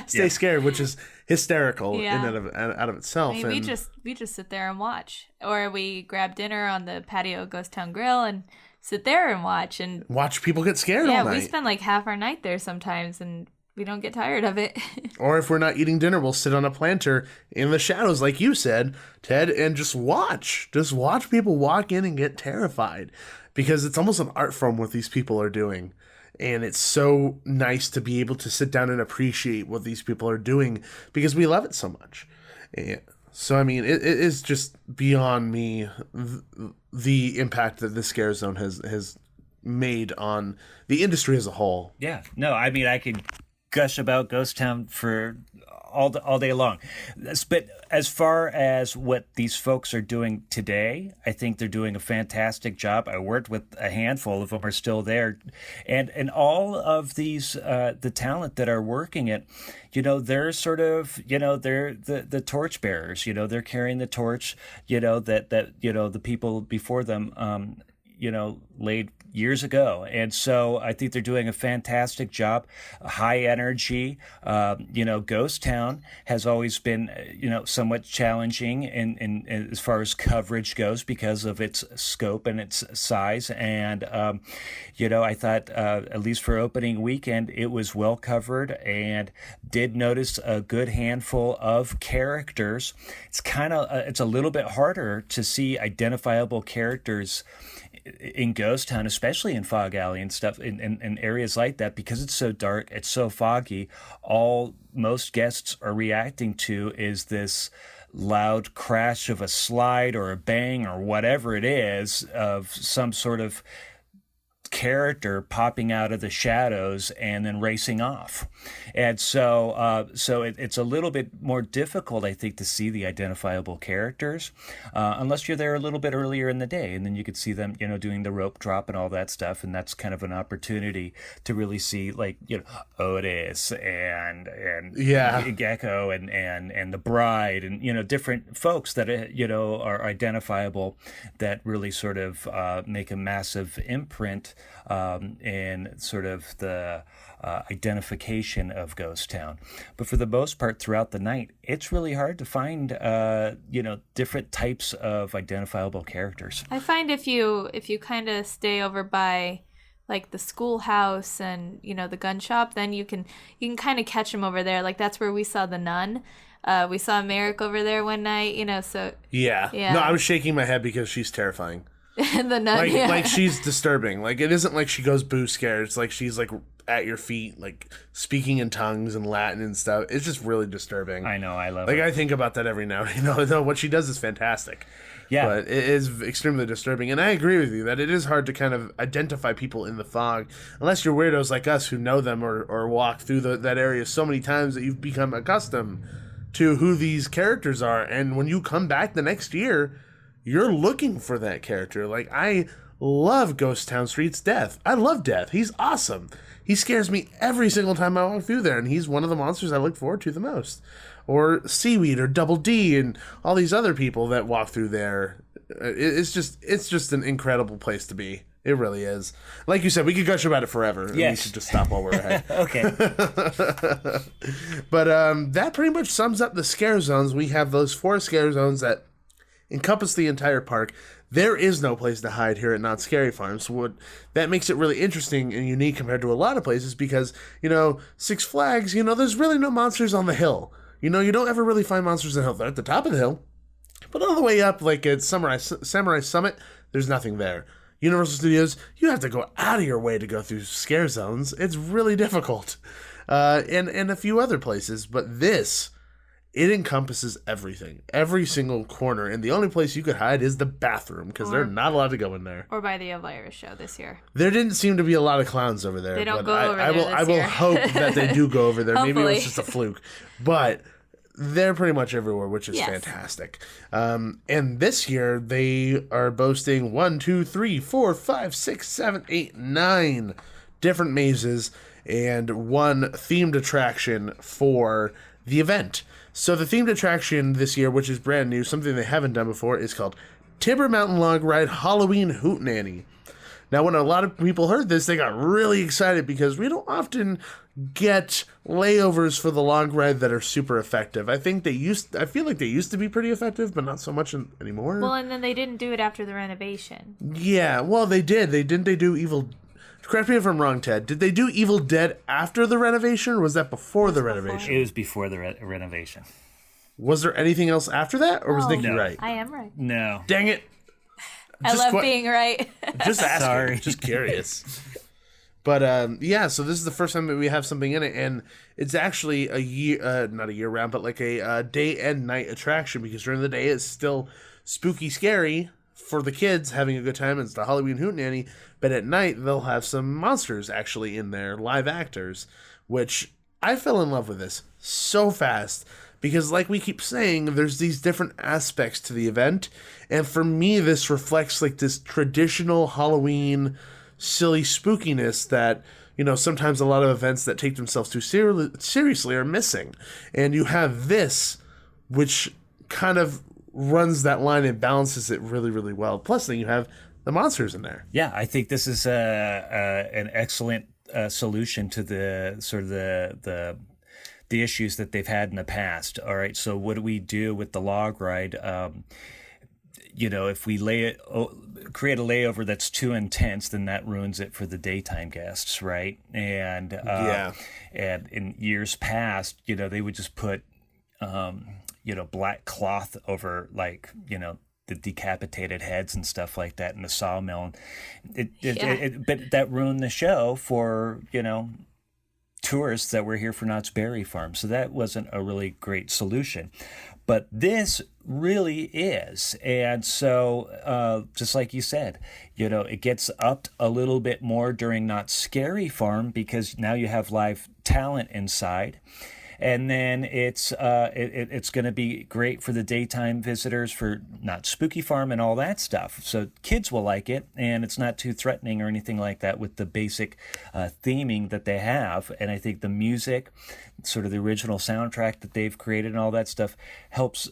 stay scared, which is hysterical in Yeah. and out of itself. I mean, we just sit there and watch, or we grab dinner on the patio of Ghost Town Grill and sit there and watch watch people get scared all yeah, night. we spend like half our night there sometimes, and we don't get tired of it. Or if we're not eating dinner, we'll sit on a planter in the shadows, like you said, Ted, and just watch. Just watch people walk in and get terrified. Because it's almost an art form what these people are doing. And it's so nice to be able to sit down and appreciate what these people are doing because we love it so much. And so, I mean, it is just beyond me the impact that the Scare Zone has made on the industry as a whole. Yeah. No, I mean, I could gush about Ghost Town for all day long. But as far as what these folks are doing today, I think they're doing a fantastic job. I worked with a handful of them are still there. And all of these, the talent that are working it, they're sort of, they're the torch bearers, they're carrying the torch, that the people before them, laid years ago. And so I think they're doing a fantastic job. High energy. Ghost Town has always been, somewhat challenging in as far as coverage goes because of its scope and its size. And, I thought, at least for opening weekend, it was well covered and did notice a good handful of characters. It's it's a little bit harder to see identifiable characters in Ghost Town, especially in Fog Alley and stuff, in areas like that, because it's so dark, it's so foggy. All most guests are reacting to is this loud crash of a slide or a bang or whatever it is of some sort of character popping out of the shadows and then racing off. And so it's a little bit more difficult, I think, to see the identifiable characters unless you're there a little bit earlier in the day, and then you could see them, doing the rope drop and all that stuff, and that's kind of an opportunity to really see, like, Otis and Gecko and the Bride and different folks that are identifiable that really sort of make a massive imprint in sort of the identification of Ghost Town. But for the most part, throughout the night, it's really hard to find, different types of identifiable characters. I find if you kind of stay over by like the schoolhouse and the gun shop, then you can kind of catch them over there. Like that's where we saw the nun. We saw Merrick over there one night. So yeah. No, I was shaking my head because she's terrifying. The nun, like she's disturbing. Like it isn't like she goes boo scared. It's like she's like at your feet, like speaking in tongues and Latin and stuff. It's just really disturbing. I know, I love it. Like I think about that every now and then. No, what she does is fantastic. Yeah. But it is extremely disturbing. And I agree with you that it is hard to kind of identify people in the fog unless you're weirdos like us who know them or walk through that area so many times that you've become accustomed to who these characters are. And when you come back the next year, you're looking for that character. Like, I love Ghost Town Street's Death. I love Death. He's awesome. He scares me every single time I walk through there, and he's one of the monsters I look forward to the most. Or Seaweed or Double D and all these other people that walk through there. It's just an incredible place to be. It really is. Like you said, we could gush about it forever. And yes. we should just stop while we're ahead. Okay. But that pretty much sums up the scare zones. We have those 4 scare zones that encompass the entire park. There is no place to hide here at Knott Scary Farm. So that makes it really interesting and unique compared to a lot of places because, Six Flags, there's really no monsters on the hill. You don't ever really find monsters on the hill. They're at the top of the hill. But all the way up, like at Samurai Summit, there's nothing there. Universal Studios, you have to go out of your way to go through scare zones. It's really difficult. And a few other places. But this, it encompasses everything. Every single corner. And the only place you could hide is the bathroom because they're not allowed to go in there. Or by the Elvira show this year. There didn't seem to be a lot of clowns over there. They don't but go over there I will this year. hope that they do go over there. Maybe it Hopefully. was just a fluke. But they're pretty much everywhere, which is Yes. fantastic. And this year, they are boasting 1, 2, 3, 4, 5, 6, 7, 8, 9 different mazes and one themed attraction for the event. So the themed attraction this year, which is brand new, something they haven't done before, is called Timber Mountain Log Ride Halloween Hootenanny. Now, when a lot of people heard this, they got really excited because we don't often get layovers for the long ride that are super effective. I feel like they used to be pretty effective, but not so much anymore. Well, and then they didn't do it after the renovation. Yeah, well, they did. Didn't they do Evil... Correct me if I'm wrong, Ted. Did they do Evil Dead after the renovation, or was that before the renovation? It was before the renovation. Was there anything else after that, or was Nikki right? I am right. No. Dang it. I love being right. Just asking. Sorry. Just curious. But yeah, so this is the first time that we have something in it, and it's actually a year, not a year round, but like a day and night attraction, because during the day it's still spooky, scary for the kids having a good time. It's the Halloween Hootenanny, but at night they'll have some monsters actually in there, live actors, which I fell in love with this so fast. Because like we keep saying, there's these different aspects to the event. And for me, this reflects like this traditional Halloween silly spookiness that, you know, sometimes a lot of events that take themselves too seriously are missing. And you have this, which kind of runs that line and balances it really, really well. Plus, then you have the monsters in there. Yeah, I think this is an excellent solution to the sort of the issues that they've had in the past. All right, so what do we do with the log ride? You know, if we create a layover that's too intense, then that ruins it for the daytime guests, right? And and in years past, you know, they would just put you know, black cloth over, like, you know, the decapitated heads and stuff like that in the sawmill. But that ruined the show for, you know, tourists that were here for Knott's Berry Farm. So that wasn't a really great solution. But this really is. And so, just like you said, you know, it gets upped a little bit more during Knott's Scary Farm because now you have live talent inside. And then it's going to be great for the daytime visitors for Knott's Spooky Farm and all that stuff. So kids will like it, and it's not too threatening or anything like that with the basic theming that they have. And I think the music, sort of the original soundtrack that they've created and all that stuff helps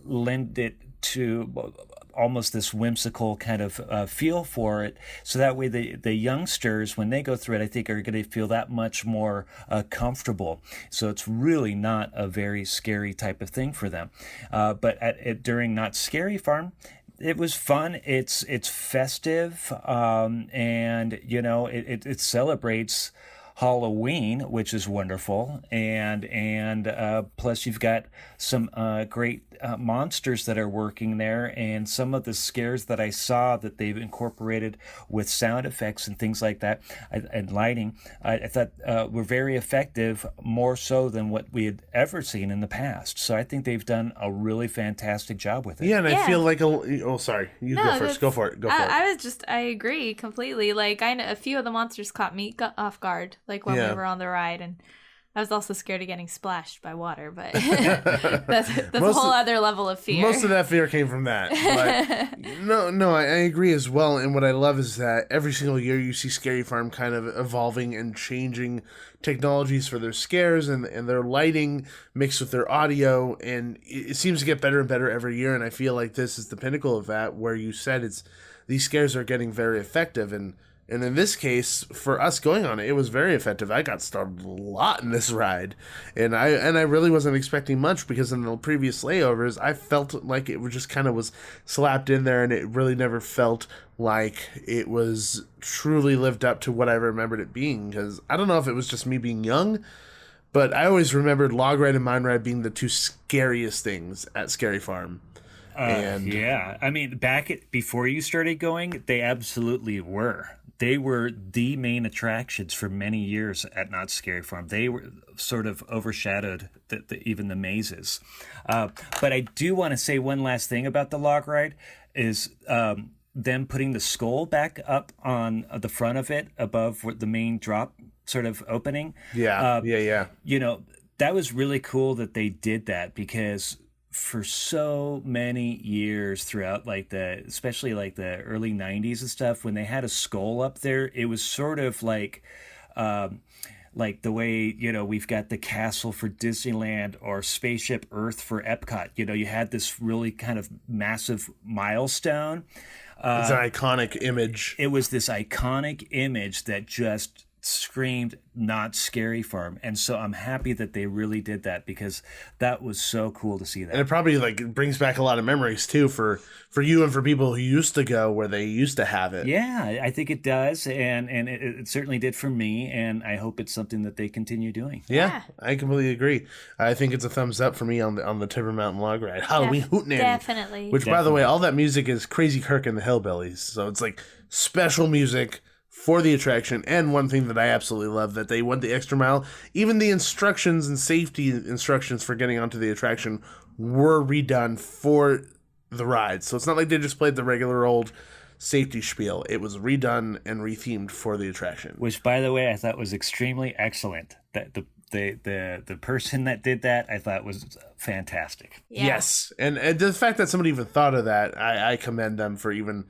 lend it to almost this whimsical kind of feel for it. So that way the youngsters, when they go through it, I think are going to feel that much more comfortable. So it's really not a very scary type of thing for them. But during Knott's Scary Farm, it was fun. It's festive, and you know it celebrates Halloween, which is wonderful, and plus you've got some great monsters that are working there, and some of the scares that I saw that they've incorporated with sound effects and things like that and lighting, I thought were very effective, more so than what we had ever seen in the past. So I think they've done a really fantastic job with it. Yeah, and I feel like sorry, you go first. Go for it. I agree completely. Like a few of the monsters caught me off guard. Like when we were on the ride, and I was also scared of getting splashed by water, but that's a whole other level of fear. Most of that fear came from that. But I agree as well. And what I love is that every single year you see Scary Farm kind of evolving and changing technologies for their scares and their lighting mixed with their audio, and it seems to get better and better every year. And I feel like this is the pinnacle of that, where you said these scares are getting very effective, and in this case, for us going on it, it was very effective. I got startled a lot in this ride, and I really wasn't expecting much, because in the previous layovers, I felt like it just kind of was slapped in there, and it really never felt like it was truly lived up to what I remembered it being. Because I don't know if it was just me being young, but I always remembered Log Ride and Mine Ride being the two scariest things at Scary Farm. Yeah, I mean, before you started going, they absolutely were. They were the main attractions for many years at Knott's Scary Farm. They were sort of overshadowed even the mazes. But I do want to say one last thing about the log ride is them putting the skull back up on the front of it above the main drop sort of opening. Yeah. You know, that was really cool that they did that, because for so many years throughout especially the early 90s and stuff, when they had a skull up there, it was sort of like the way, you know, we've got the castle for Disneyland or Spaceship Earth for Epcot. You know, you had this really kind of massive milestone. It's an iconic image. It was this iconic image that just screamed Knott Scary Farm, and so I'm happy that they really did that, because that was so cool to see that. And it probably like brings back a lot of memories too for you and for people who used to go where they used to have it. Yeah, I think it does, and it certainly did for me, and I hope it's something that they continue doing. Yeah, I completely agree. I think it's a thumbs up for me on the Timber Mountain Log Ride. Halloween Hootenanny. Definitely. Which, by the way, all that music is Crazy Kirk and the Hillbillies. So it's like special music for the attraction. And one thing that I absolutely love, that they went the extra mile. Even the instructions and safety instructions for getting onto the attraction were redone for the ride. So it's not like they just played the regular old safety spiel. It was redone and rethemed for the attraction. Which, by the way, I thought was extremely excellent. That the person that did that, I thought was fantastic. Yeah. Yes. And the fact that somebody even thought of that, I commend them for even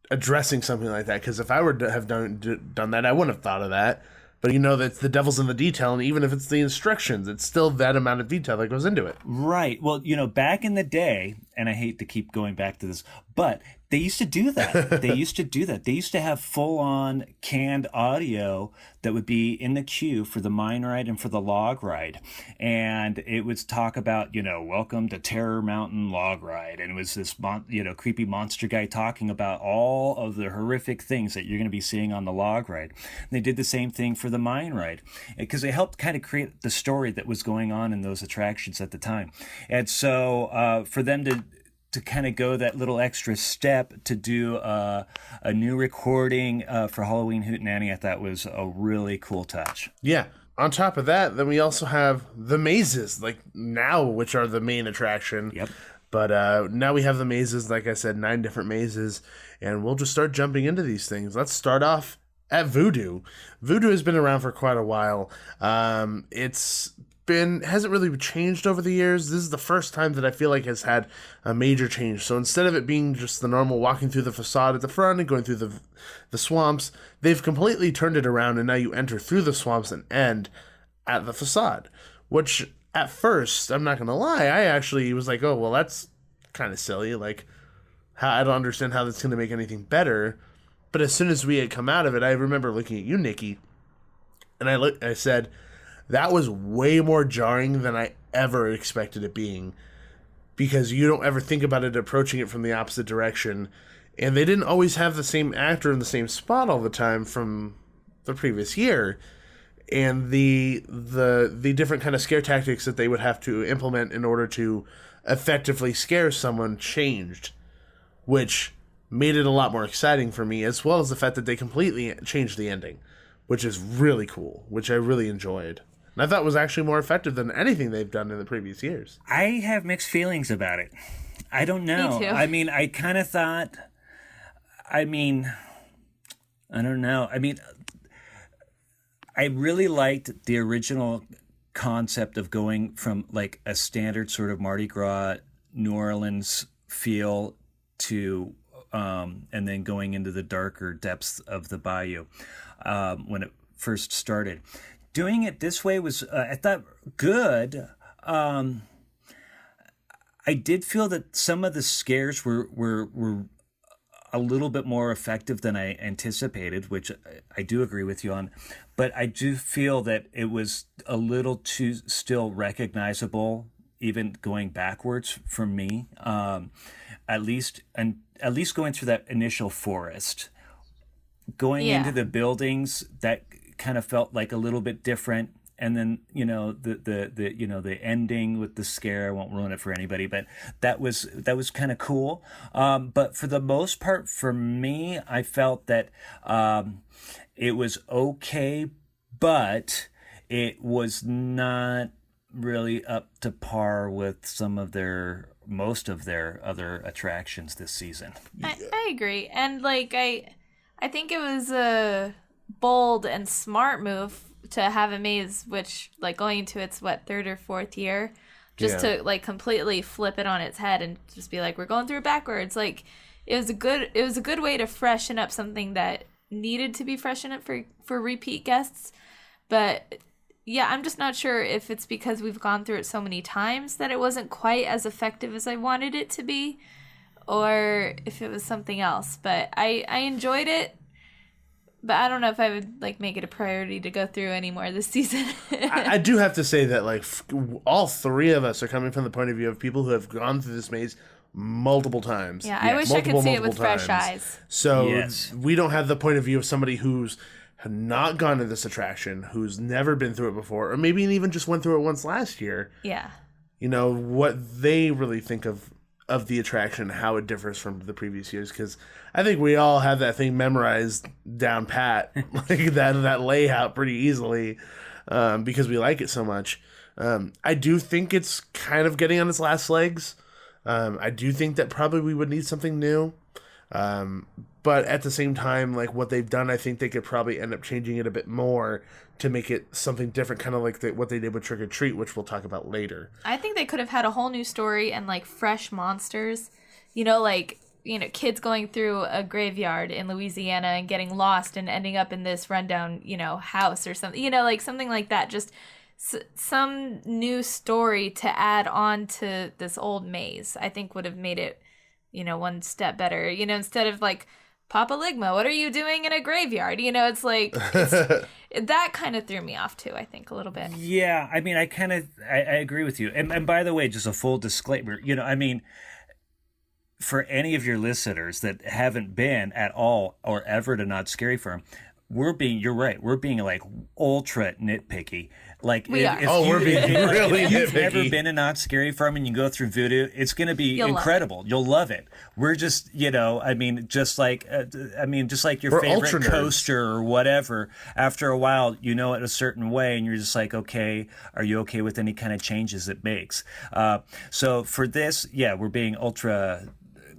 addressing something like that, because if I were to have done that, I wouldn't have thought of that. But that's the devil's in the detail, and even if it's the instructions, it's still that amount of detail that goes into it. Right. Well, back in the day, and I hate to keep going back to this, but they used to do that. They used to have full-on canned audio that would be in the queue for the mine ride and for the log ride. And it would talk about, welcome to Terror Mountain Log Ride. And it was this, creepy monster guy talking about all of the horrific things that you're going to be seeing on the log ride. And they did the same thing for the mine ride, because they helped kind of create the story that was going on in those attractions at the time. And so for them to kind of go that little extra step to do a new recording for Halloween Hootenanny, I thought was a really cool touch. Yeah. On top of that, then we also have the mazes, like now, which are the main attraction. Yep. But now we have the mazes, like I said, 9 different mazes, and we'll just start jumping into these things. Let's start off at Voodoo. Voodoo has been around for quite a while. Hasn't really changed over the years. This is the first time that I feel like has had a major change. So instead of it being just the normal walking through the facade at the front and going through the swamps, they've completely turned it around, and now you enter through the swamps and end at the facade. Which at first, I'm not gonna lie, I actually was like, oh well, that's kind of silly. Like, I don't understand how that's gonna make anything better. But as soon as we had come out of it, I remember looking at you, Nikki, and I said, that was way more jarring than I ever expected it being, because you don't ever think about it approaching it from the opposite direction. And they didn't always have the same actor in the same spot all the time from the previous year. And the different kind of scare tactics that they would have to implement in order to effectively scare someone changed, which made it a lot more exciting for me, as well as the fact that they completely changed the ending, which is really cool, which I really enjoyed. And I thought was actually more effective than anything they've done in the previous years. I have mixed feelings about it. I don't know. Me too. I mean, I kind of thought, I don't know. I mean, I really liked the original concept of going from like a standard sort of Mardi Gras, New Orleans feel to, and then going into the darker depths of the bayou when it first started. Doing it this way was, I thought, good. I did feel that some of the scares were a little bit more effective than I anticipated, which I do agree with you on. But I do feel that it was a little too still recognizable, even going backwards for me. At least going through that initial forest, going into the buildings, that kind of felt like a little bit different. And then the ending with the scare, I won't ruin it for anybody, but that was kind of cool. But for the most part, for me, I felt that it was okay, but it was not really up to par with most of their other attractions this season. I agree, and like I think it was a bold and smart move to have a maze which, like, going into its third or fourth year, just to like completely flip it on its head and just be like, we're going through it backwards. Like, it was a good way to freshen up something that needed to be freshened up for repeat guests. But yeah, I'm just not sure if it's because we've gone through it so many times that it wasn't quite as effective as I wanted it to be, or if it was something else. But I enjoyed it. But I don't know if I would like make it a priority to go through any more this season. I do have to say that like all three of us are coming from the point of view of people who have gone through this maze multiple times. Yeah, I wish I could see it with fresh times. eyes. So we don't have the point of view of somebody who's not gone to this attraction, who's never been through it before, or maybe even just went through it once last year. Yeah. You know, what they really think of the attraction, how it differs from the previous years, because I think we all have that thing memorized down pat, like that layout pretty easily, because we like it so much. I do think it's kind of getting on its last legs. I do think that probably we would need something new. But at the same time, like what they've done, I think they could probably end up changing it a bit more to make it something different, kind of like what they did with Trick or Treat, which we'll talk about later. I think they could have had a whole new story and like fresh monsters, like, kids going through a graveyard in Louisiana and getting lost and ending up in this rundown, house or something, like something like that. Just some new story to add on to this old maze, I think would have made it, one step better, instead of like, Papa Ligma, what are you doing in a graveyard? It's like, that kind of threw me off too, I think, a little bit. Yeah, I mean, I agree with you. And by the way, just a full disclaimer, for any of your listeners that haven't been at all or ever to Knott's Scary Farm, you're right, we're being like ultra nitpicky. Like we are. We're being really if you've nitpicky. ever been to Knott's Scary Farm and you go through Voodoo, it's going to be incredible. You'll love it. We're just, just like your favorite coaster or whatever. After a while, it a certain way, and you're just like, okay, are you okay with any kind of changes it makes? So for this, we're being ultra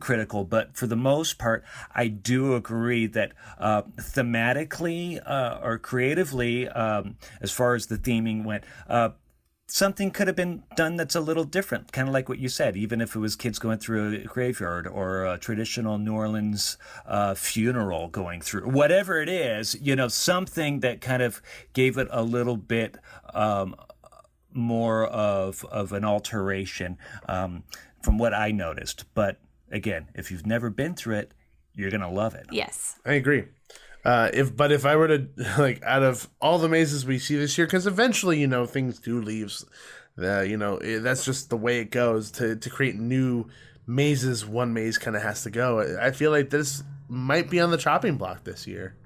critical, but for the most part, I do agree that thematically or creatively, as far as the theming went, something could have been done that's a little different, kind of like what you said, even if it was kids going through a graveyard or a traditional New Orleans funeral going through, whatever it is, something that kind of gave it a little bit more of an alteration from what I noticed. But again, if you've never been through it, you're going to love it. Yes. I agree. If I were to, like, out of all the mazes we see this year, because eventually, things do leave, that's just the way it goes. To create new mazes, one maze kind of has to go. I feel like this might be on the chopping block this year.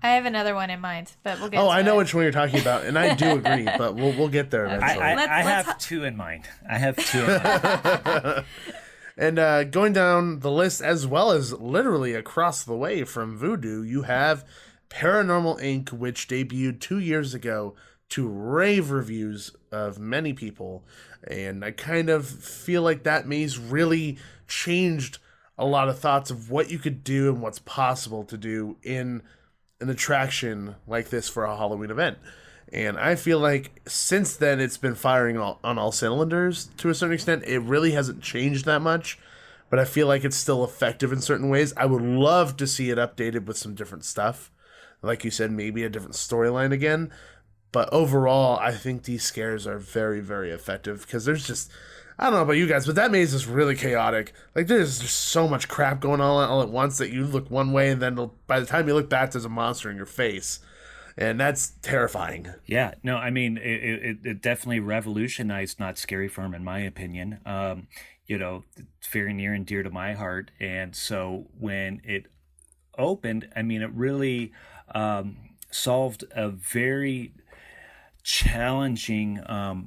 I have another one in mind, but we'll get to I know it. which one you're talking about, and I do agree, but we'll get there eventually. I have two in mind. And going down the list, as well as literally across the way from Voodoo, you have Paranormal Inc., which debuted 2 years ago to rave reviews of many people. And I kind of feel like that maze really changed a lot of thoughts of what you could do and what's possible to do in an attraction like this for a Halloween event. And I feel like since then it's been firing on all cylinders to a certain extent. It really hasn't changed that much, but I feel like it's still effective in certain ways. I would love to see it updated with some different stuff. Like you said, maybe a different storyline again. But overall, I think these scares are very, very effective because there's just, I don't know about you guys, but that maze is really chaotic. Like, there's just so much crap going on all at once that you look one way and then by the time you look back, there's a monster in your face. And that's terrifying. Yeah, no, I mean, it definitely revolutionized Knott's Scary Farm, in my opinion. It's very near and dear to my heart. And so when it opened, I mean, it really solved a very challenging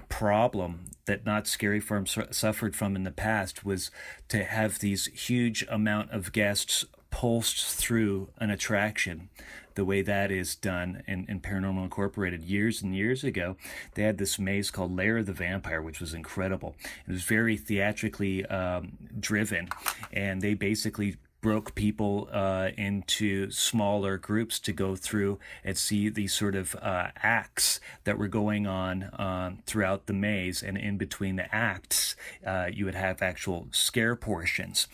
problem that Knott's Scary Farm suffered from in the past, was to have these huge amount of guests pulsed through an attraction the way that is done in Paranormal Incorporated years and years ago. They had this maze called Lair of the Vampire, which was incredible. It was very theatrically driven, and they basically broke people into smaller groups to go through and see these sort of acts that were going on throughout the maze. And in between the acts, you would have actual scare portions.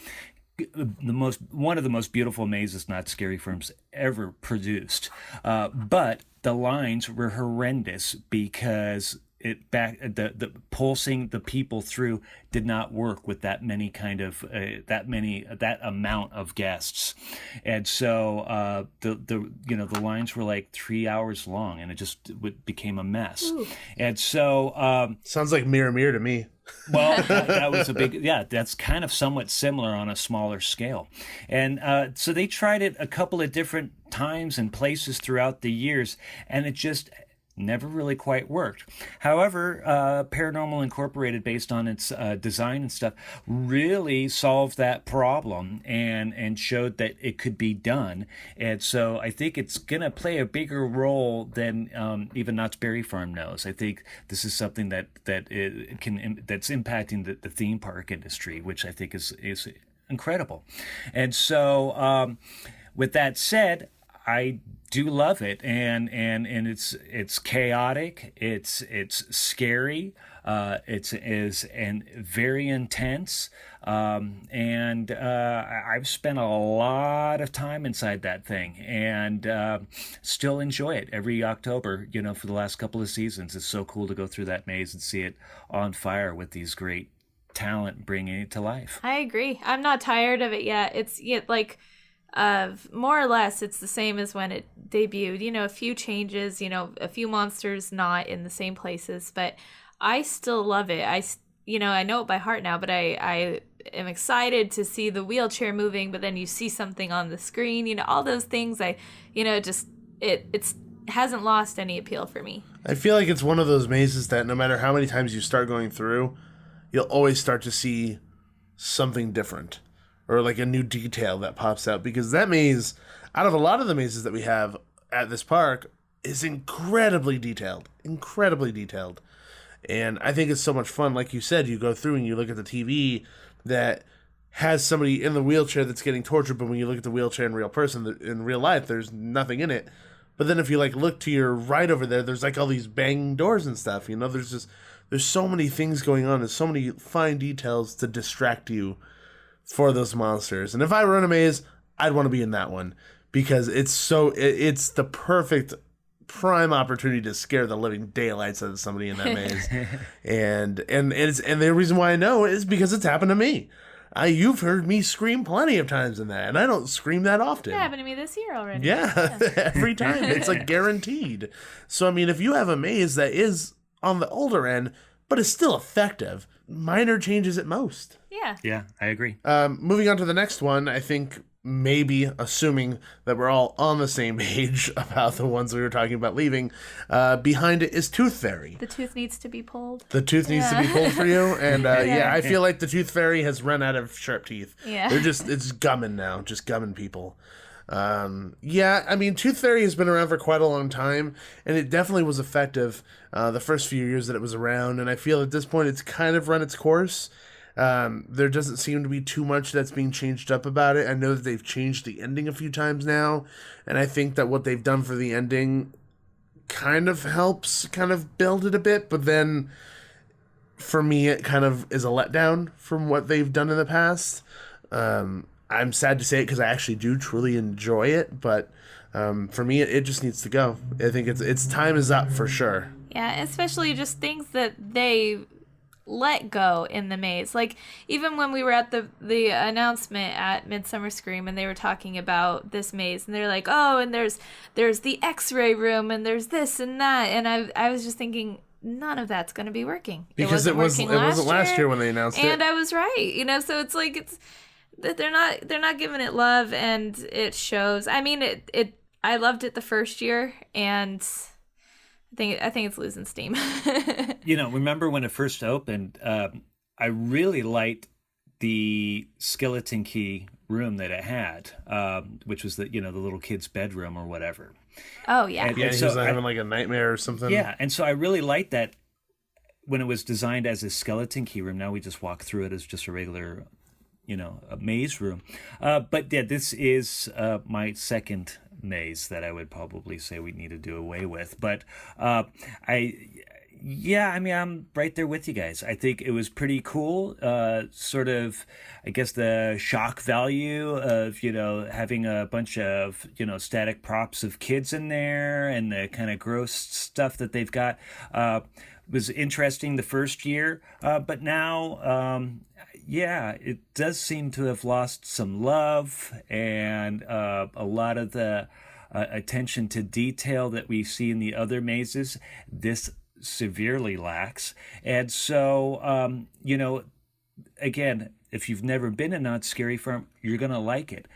One of the most beautiful mazes Knott's Scary Farm's ever produced. But the lines were horrendous because it back the pulsing the people through did not work with that many kind of that amount of guests, and so the lines were like 3 hours long, and it just became a mess. Ooh. And so sounds like Mirror to me. Well, that was a big, that's kind of somewhat similar on a smaller scale. And so they tried it a couple of different times and places throughout the years, and it just never really quite worked. However, Paranormal Incorporated, based on its design and stuff, really solved that problem and showed that it could be done. And so I think it's going to play a bigger role than even Knott's Berry Farm knows. I think this is something that's impacting the theme park industry, which I think is incredible. And so with that said, I do love it, and it's chaotic, it's scary, and very intense, and I've spent a lot of time inside that thing, and still enjoy it every October. For the last couple of seasons, it's so cool to go through that maze and see it on fire with these great talent bringing it to life. I agree. I'm not tired of it yet. It's more or less it's the same as when it debuted. A few changes, a few monsters not in the same places, but I still love it. I know it by heart now, but I am excited to see the wheelchair moving, but then you see something on the screen, all those things. It hasn't lost any appeal for me. I feel like it's one of those mazes that no matter how many times you start going through, you'll always start to see something different, or like a new detail that pops out, because that maze, out of a lot of the mazes that we have at this park, is incredibly detailed. And I think it's so much fun. Like you said, you go through and you look at the TV that has somebody in the wheelchair that's getting tortured, but when you look at the wheelchair in real life, there's nothing in it. But then if you look to your right over there, there's all these banging doors and stuff. There's so many things going on. There's so many fine details to distract you for those monsters. And if I were in a maze, I'd want to be in that one, because it's the perfect prime opportunity to scare the living daylights out of somebody in that maze. and the reason why I know is because it's happened to me. You've heard me scream plenty of times in that, and I don't scream that often. It happened to me this year already. Yeah. Every time. It's guaranteed. So if you have a maze that is on the older end but is still effective, minor changes at most. Yeah, I agree. Moving on to the next one, I think maybe, assuming that we're all on the same page about the ones we were talking about leaving, behind it is Tooth Fairy. The tooth needs to be pulled. The tooth needs to be pulled for you, and I feel like the Tooth Fairy has run out of sharp teeth. Yeah. It's gumming now, just gumming people. Tooth Fairy has been around for quite a long time, and it definitely was effective the first few years that it was around, and I feel at this point it's kind of run its course. There doesn't seem to be too much that's being changed up about it. I know that they've changed the ending a few times now, and I think that what they've done for the ending kind of helps build it a bit, but then for me it kind of is a letdown from what they've done in the past. I'm sad to say it because I actually do truly enjoy it, but for me, it just needs to go. I think its time is up for sure. Yeah, especially just things that they let go in the maze. Even when we were at the announcement at Midsummer Scream, and they were talking about this maze, and they're like, oh, and there's the X-ray room, and there's this and that, and I was just thinking, none of that's going to be working. Because it wasn't last year when they announced it. And I was right, so it's they're not giving it love, and it shows. I mean, I loved it the first year, and I think it's losing steam. Remember when it first opened? I really liked the skeleton key room that it had, which was the little kid's bedroom or whatever. Oh yeah, and he was having a nightmare or something. Yeah, and so I really liked that when it was designed as a skeleton key room. Now we just walk through it as just a regular, a maze room. But yeah, this is my second maze that I would probably say we need to do away with. But I'm right there with you guys. I think it was pretty cool. Sort of, I guess, the shock value of, having a bunch of, static props of kids in there and the kind of gross stuff that they've got. was interesting the first year, but now, it does seem to have lost some love, and a lot of the attention to detail that we see in the other mazes, this severely lacks. And so, again, if you've never been to Knott's Scary Farm, you're going to like it.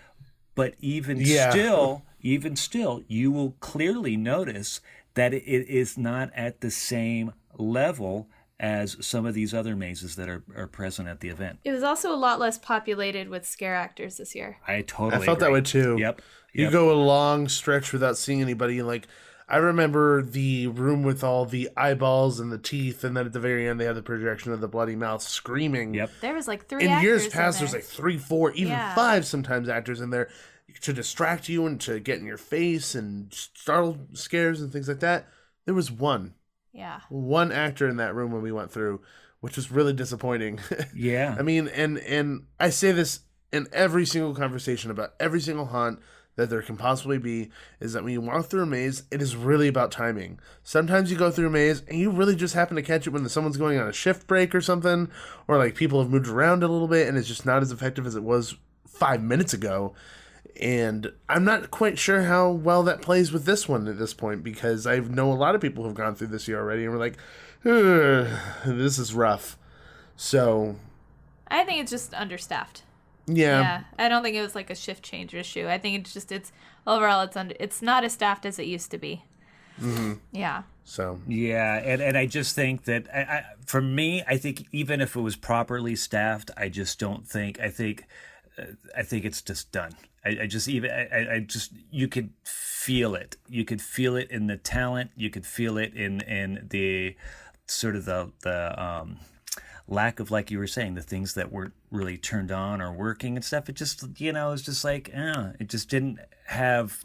But even still, you will clearly notice that it is not at the same level as some of these other mazes that are present at the event. It was also a lot less populated with scare actors this year. I totally felt agree. that way too. Yep. You go a long stretch without seeing anybody. Like, I remember the room with all the eyeballs and the teeth, and then at the very end they had the projection of the bloody mouth screaming. Yep. There was like 3 In actors years past, in there's there. like 3, 4, even Yeah. 5 sometimes actors in there to distract you and to get in your face and startle scares and things like that. There was one actor in that room when we went through, which was really disappointing. Yeah. I mean, and I say this in every single conversation about every single haunt that there can possibly be, is that when you walk through a maze, it is really about timing. Sometimes you go through a maze and you really just happen to catch it when someone's going on a shift break or something, or like people have moved around a little bit and it's just not as effective as it was 5 minutes ago. And I'm not quite sure how well that plays with this one at this point, because I know a lot of people who've gone through this year already and we're like, this is rough. So I think it's just understaffed. yeah. I don't think it was like a shift change issue. I think it's overall it's not as staffed as it used to be. Mm-hmm. Yeah. So Yeah, and I just think that for me, I think even if it was properly staffed, I just don't think. I think it's just done. I just you could feel it. You could feel it in the talent. You could feel it in the sort of the lack of, like you were saying, the things that weren't really turned on or working and stuff. It just, it's just like, it just didn't have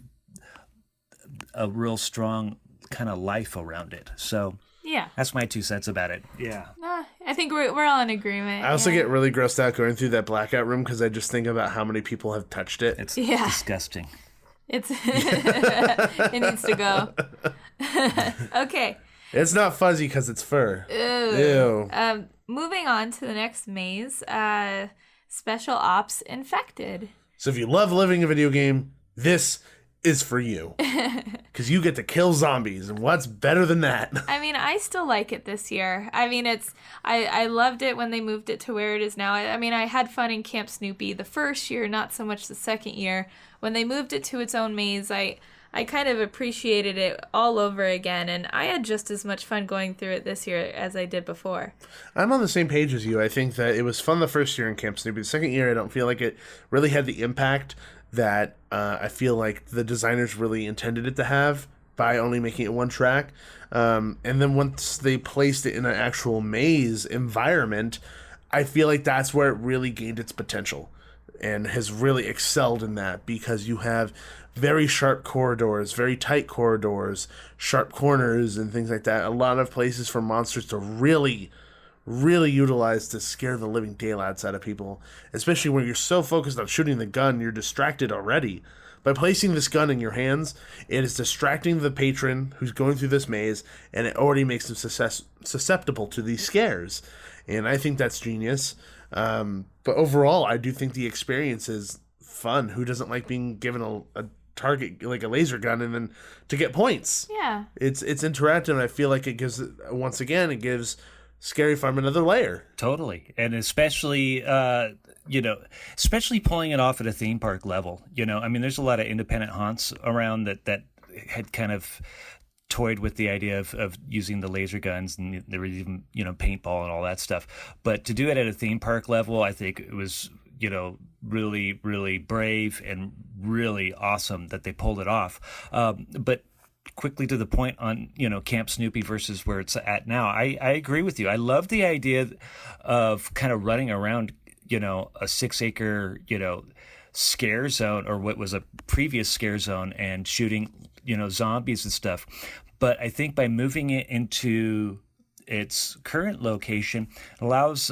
a real strong kind of life around it. So Yeah. that's my 2 cents about it. Yeah. I think we're all in agreement. I also get really grossed out going through that blackout room because I just think about how many people have touched it. It's Yeah. disgusting. It's it needs to go. Okay. It's not fuzzy because it's fur. Ew. Ew. Moving on to the next maze, Special Ops Infected. So if you love living a video game, this is for you. Because you get to kill zombies, and what's better than that? I mean, I still like it this year. I mean, I loved it when they moved it to where it is now. I mean, I had fun in Camp Snoopy the first year, not so much the second year. When they moved it to its own maze, I kind of appreciated it all over again, and I had just as much fun going through it this year as I did before. I'm on the same page as you. I think that it was fun the first year in Camp Snoopy. The second year, I don't feel like it really had the impact that I feel like the designers really intended it to have by only making it one track. And then once they placed it in an actual maze environment, I feel like that's where it really gained its potential and has really excelled in that, because you have very sharp corridors, very tight corridors, sharp corners and things like that. A lot of places for monsters to really utilize to scare the living daylights out of people, especially when you're so focused on shooting the gun, you're distracted already. By placing this gun in your hands, it is distracting the patron who's going through this maze, and it already makes them susceptible to these scares. And I think that's genius. But overall, I do think the experience is fun. Who doesn't like being given a target, like a laser gun, and then to get points? Yeah. It's interactive, and I feel like it gives Scary Farm another layer. Totally. And especially, especially pulling it off at a theme park level. I mean, there's a lot of independent haunts around that had kind of toyed with the idea of using the laser guns, and there was even, paintball and all that stuff. But to do it at a theme park level, I think it was, really, really brave and really awesome that they pulled it off. But quickly to the point on, Camp Snoopy versus where it's at now, I agree with you. I love the idea of kind of running around, a 6-acre, scare zone, or what was a previous scare zone, and shooting, zombies and stuff. But I think by moving it into its current location, allows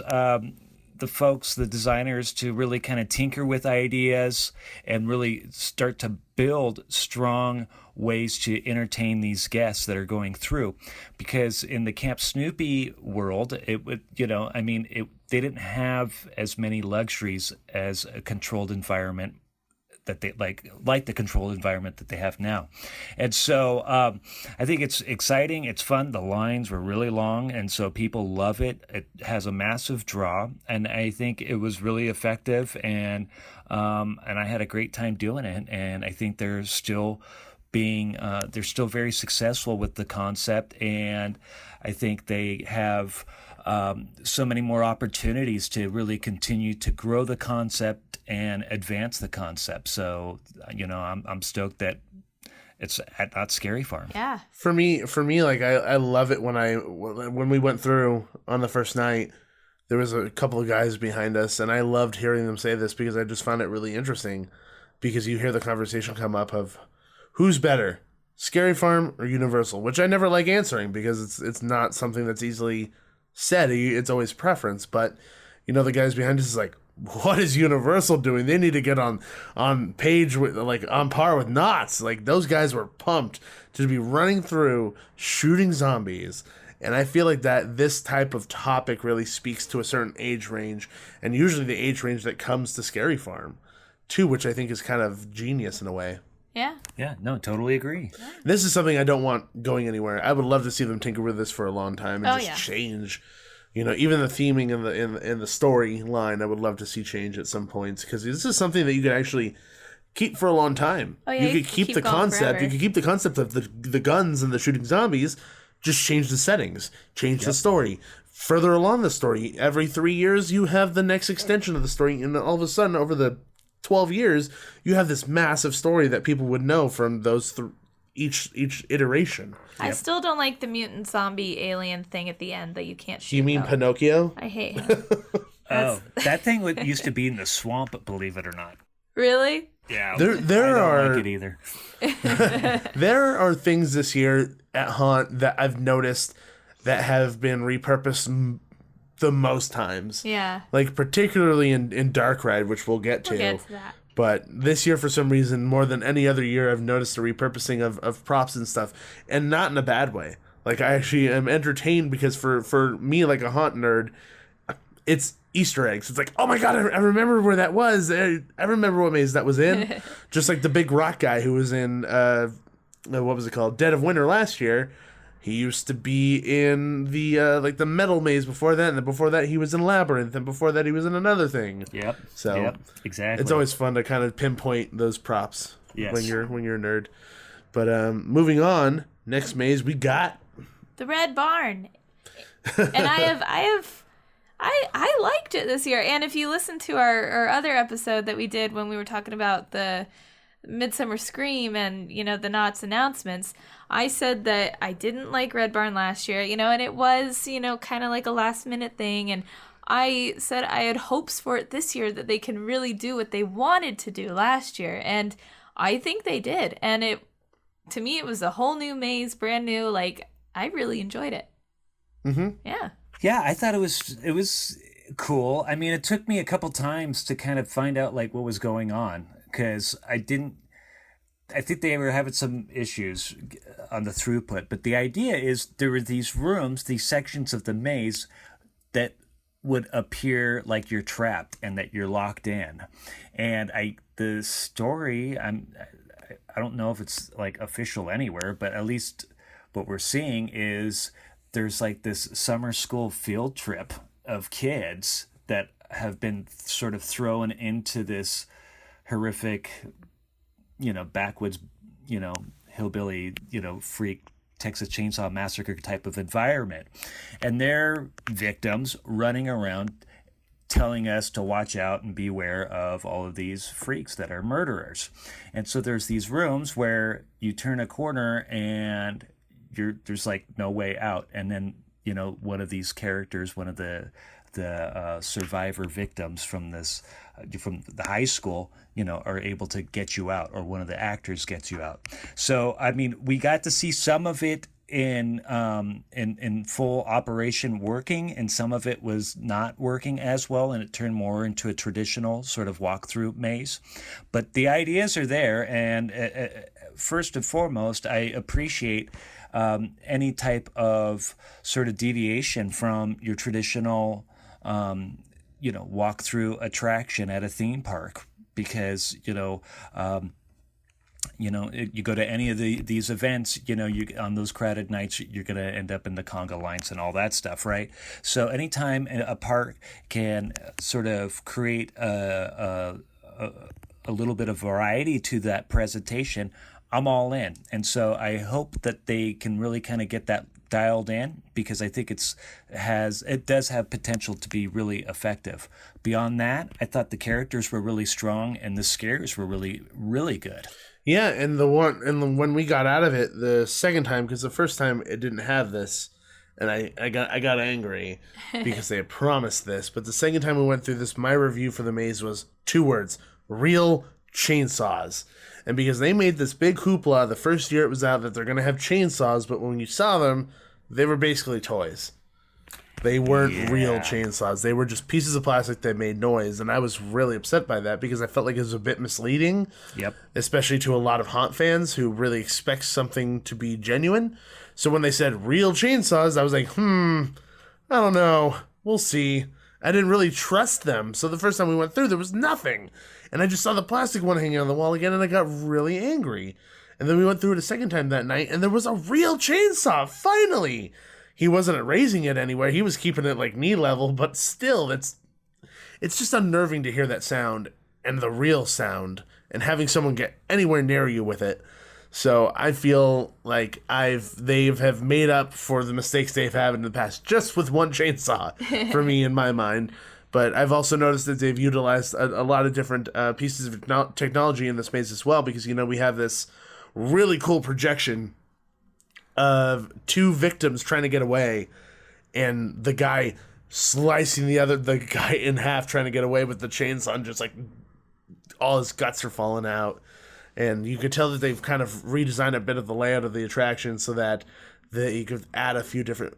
the folks, the designers, to really kind of tinker with ideas and really start to build strong ways to entertain these guests that are going through. Because in the Camp Snoopy world, it would, they didn't have as many luxuries as a controlled environment that they like the controlled environment that they have now. And so I think it's exciting. It's fun. The lines were really long, and so people love it. It has a massive draw, and I think it was really effective, and I had a great time doing it. And I think they're still very successful with the concept, and I think they have so many more opportunities to really continue to grow the concept and advance the concept. So, I'm stoked that it's at Knott's Scary Farm. Yeah. For me, like I love it when we went through on the first night. There was a couple of guys behind us, and I loved hearing them say this because I just found it really interesting. Because you hear the conversation come up of who's better, Scary Farm or Universal, which I never like answering because it's not something that's easily said. It's always preference. But the guys behind us is like, what is Universal doing? They need to get on page with, like, on par with Knott's. Like, those guys were pumped to be running through shooting zombies. And I feel like that this type of topic really speaks to a certain age range, and usually the age range that comes to Scary Farm too, which I think is kind of genius in a way. Yeah. Yeah, no, totally agree. This is something I don't want going anywhere. I would love to see them tinker with this for a long time and change. Even the theming in the storyline, I would love to see change at some points, because this is something that you could actually keep for a long time. Oh, yeah, you could keep the concept. Forever. You could keep the concept of the guns and the shooting zombies. Just change the settings, change the story. Further along the story, every 3 years you have the next extension of the story, and all of a sudden, over the 12 years, you have this massive story that people would know from those each iteration. I still don't like the mutant zombie alien thing at the end that you can't shoot. You mean though. Pinocchio? I hate him. That thing used to be in the swamp, believe it or not. Really? Yeah, There I don't are like it either. there are things this year at Haunt that I've noticed that have been repurposed the most times. Yeah. Like particularly in Dark Ride, which we'll get to. We'll get to that. But this year, for some reason, more than any other year, I've noticed a repurposing of props and stuff, and not in a bad way. Like, I actually am entertained because for me, like a Haunt nerd, it's Easter eggs. It's like, oh my god, I remember where that was. I remember what maze that was in. Just like the big rock guy who was in, what was it called? Dead of Winter last year. He used to be in the like the metal maze before that, and then before that he was in Labyrinth, and before that he was in another thing. Yep. So yep, exactly. It's always fun to kind of pinpoint those props when you're a nerd. But moving on, next maze we got the Red Barn, and I liked it this year. And if you listen to our other episode that we did when we were talking about the Midsummer Scream and the Knott's announcements, I said that I didn't like Red Barn last year, and it was kind of like a last minute thing, and I said I had hopes for it this year that they can really do what they wanted to do last year, and I think they did. And to me it was a whole new maze, brand new. Like, I really enjoyed it. Yeah, I thought it was cool. I mean, it took me a couple times to kind of find out like what was going on, because I think they were having some issues on the throughput. But the idea is there were these rooms, these sections of the maze that would appear like you're trapped and that you're locked in. And the story, I don't know if it's like official anywhere, but at least what we're seeing is there's like this summer school field trip of kids that have been sort of thrown into this horrific, backwoods, hillbilly, freak Texas Chainsaw Massacre type of environment. And they're victims running around telling us to watch out and beware of all of these freaks that are murderers. And so there's these rooms where you turn a corner and there's like no way out. And then, one of these characters, one of the survivor victims from the high school, are able to get you out, or one of the actors gets you out. So, I mean, we got to see some of it in full operation working, and some of it was not working as well, and it turned more into a traditional sort of walkthrough maze. But the ideas are there, and first and foremost, I appreciate any type of sort of deviation from your traditional walkthrough attraction at a theme park, because you go to any of these events, you on those crowded nights, you're going to end up in the conga lines and all that stuff, right? So anytime a park can sort of create a little bit of variety to that presentation, I'm all in. And so I hope that they can really kind of get that dialed in, because I think it does have potential to be really effective. Beyond that, I thought the characters were really strong and the scares were really, really good. Yeah, and when we got out of it the second time, because the first time it didn't have this, and I got angry because they had promised this. But the second time we went through this, my review for the maze was 2 words: real chainsaws. And because they made this big hoopla the first year it was out that they're going to have chainsaws, but when you saw them, they were basically toys. They weren't real chainsaws. They were just pieces of plastic that made noise, and I was really upset by that because I felt like it was a bit misleading. Yep. Especially to a lot of haunt fans who really expect something to be genuine. So when they said real chainsaws, I was like, I don't know. We'll see. I didn't really trust them. So the first time we went through, there was nothing. And I just saw the plastic one hanging on the wall again, and I got really angry. And then we went through it a second time that night, and there was a real chainsaw, finally! He wasn't raising it anywhere. He was keeping it like knee level, but still, it's just unnerving to hear that sound and the real sound and having someone get anywhere near you with it. So I feel like they have made up for the mistakes they've had in the past just with one chainsaw for me in my mind. But I've also noticed that they've utilized a lot of different pieces of technology in this maze as well, because we have this really cool projection of 2 victims trying to get away, and the guy slicing the guy in half trying to get away with the chainsaw, and just like all his guts are falling out. And you could tell that they've kind of redesigned a bit of the layout of the attraction so that you could add a few different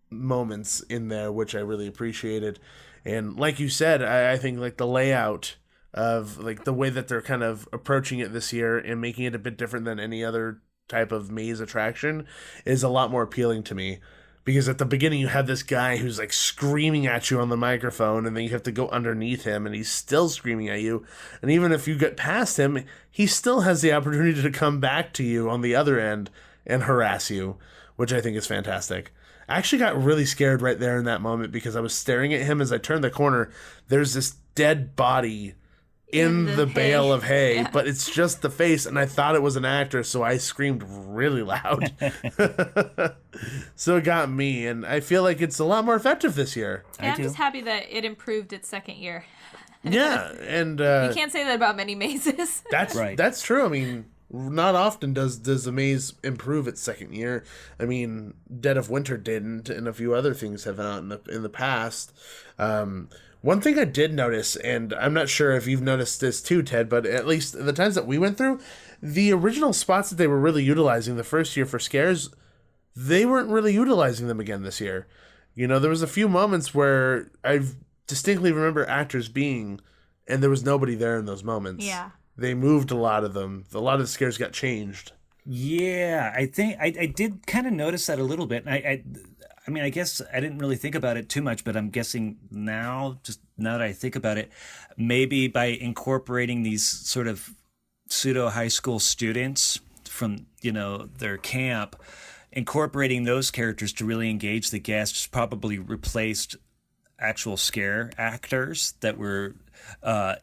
moments in there, which I really appreciated. And like you said, I think like the layout of like the way that they're kind of approaching it this year and making it a bit different than any other type of maze attraction is a lot more appealing to me, because at the beginning you have this guy who's like screaming at you on the microphone, and then you have to go underneath him and he's still screaming at you, and even if you get past him, he still has the opportunity to come back to you on the other end and harass you, which I think is fantastic. I actually got really scared right there in that moment because I was staring at him. As I turned the corner, there's this dead body in the bale of hay, but it's just the face, and I thought it was an actor, so I screamed really loud. So it got me, and I feel like it's a lot more effective this year. Yeah, I'm just happy that it improved its second year. Yeah, and you can't say that about many mazes. That's right. That's true. I mean, not often does a maze improve its second year. I mean, Dead of Winter didn't, and a few other things have out in the past. One thing I did notice, and I'm not sure if you've noticed this too, Ted, but at least the times that we went through, the original spots that they were really utilizing the first year for scares, they weren't really utilizing them again this year. There was a few moments where I distinctly remember actors being, and there was nobody there in those moments. Yeah. They moved a lot of them. A lot of the scares got changed. Yeah, I think I did kind of notice that a little bit. I mean, I guess I didn't really think about it too much, but I'm guessing now that I think about it, maybe by incorporating these sort of pseudo high school students from, their camp, incorporating those characters to really engage the guests probably replaced actual scare actors that were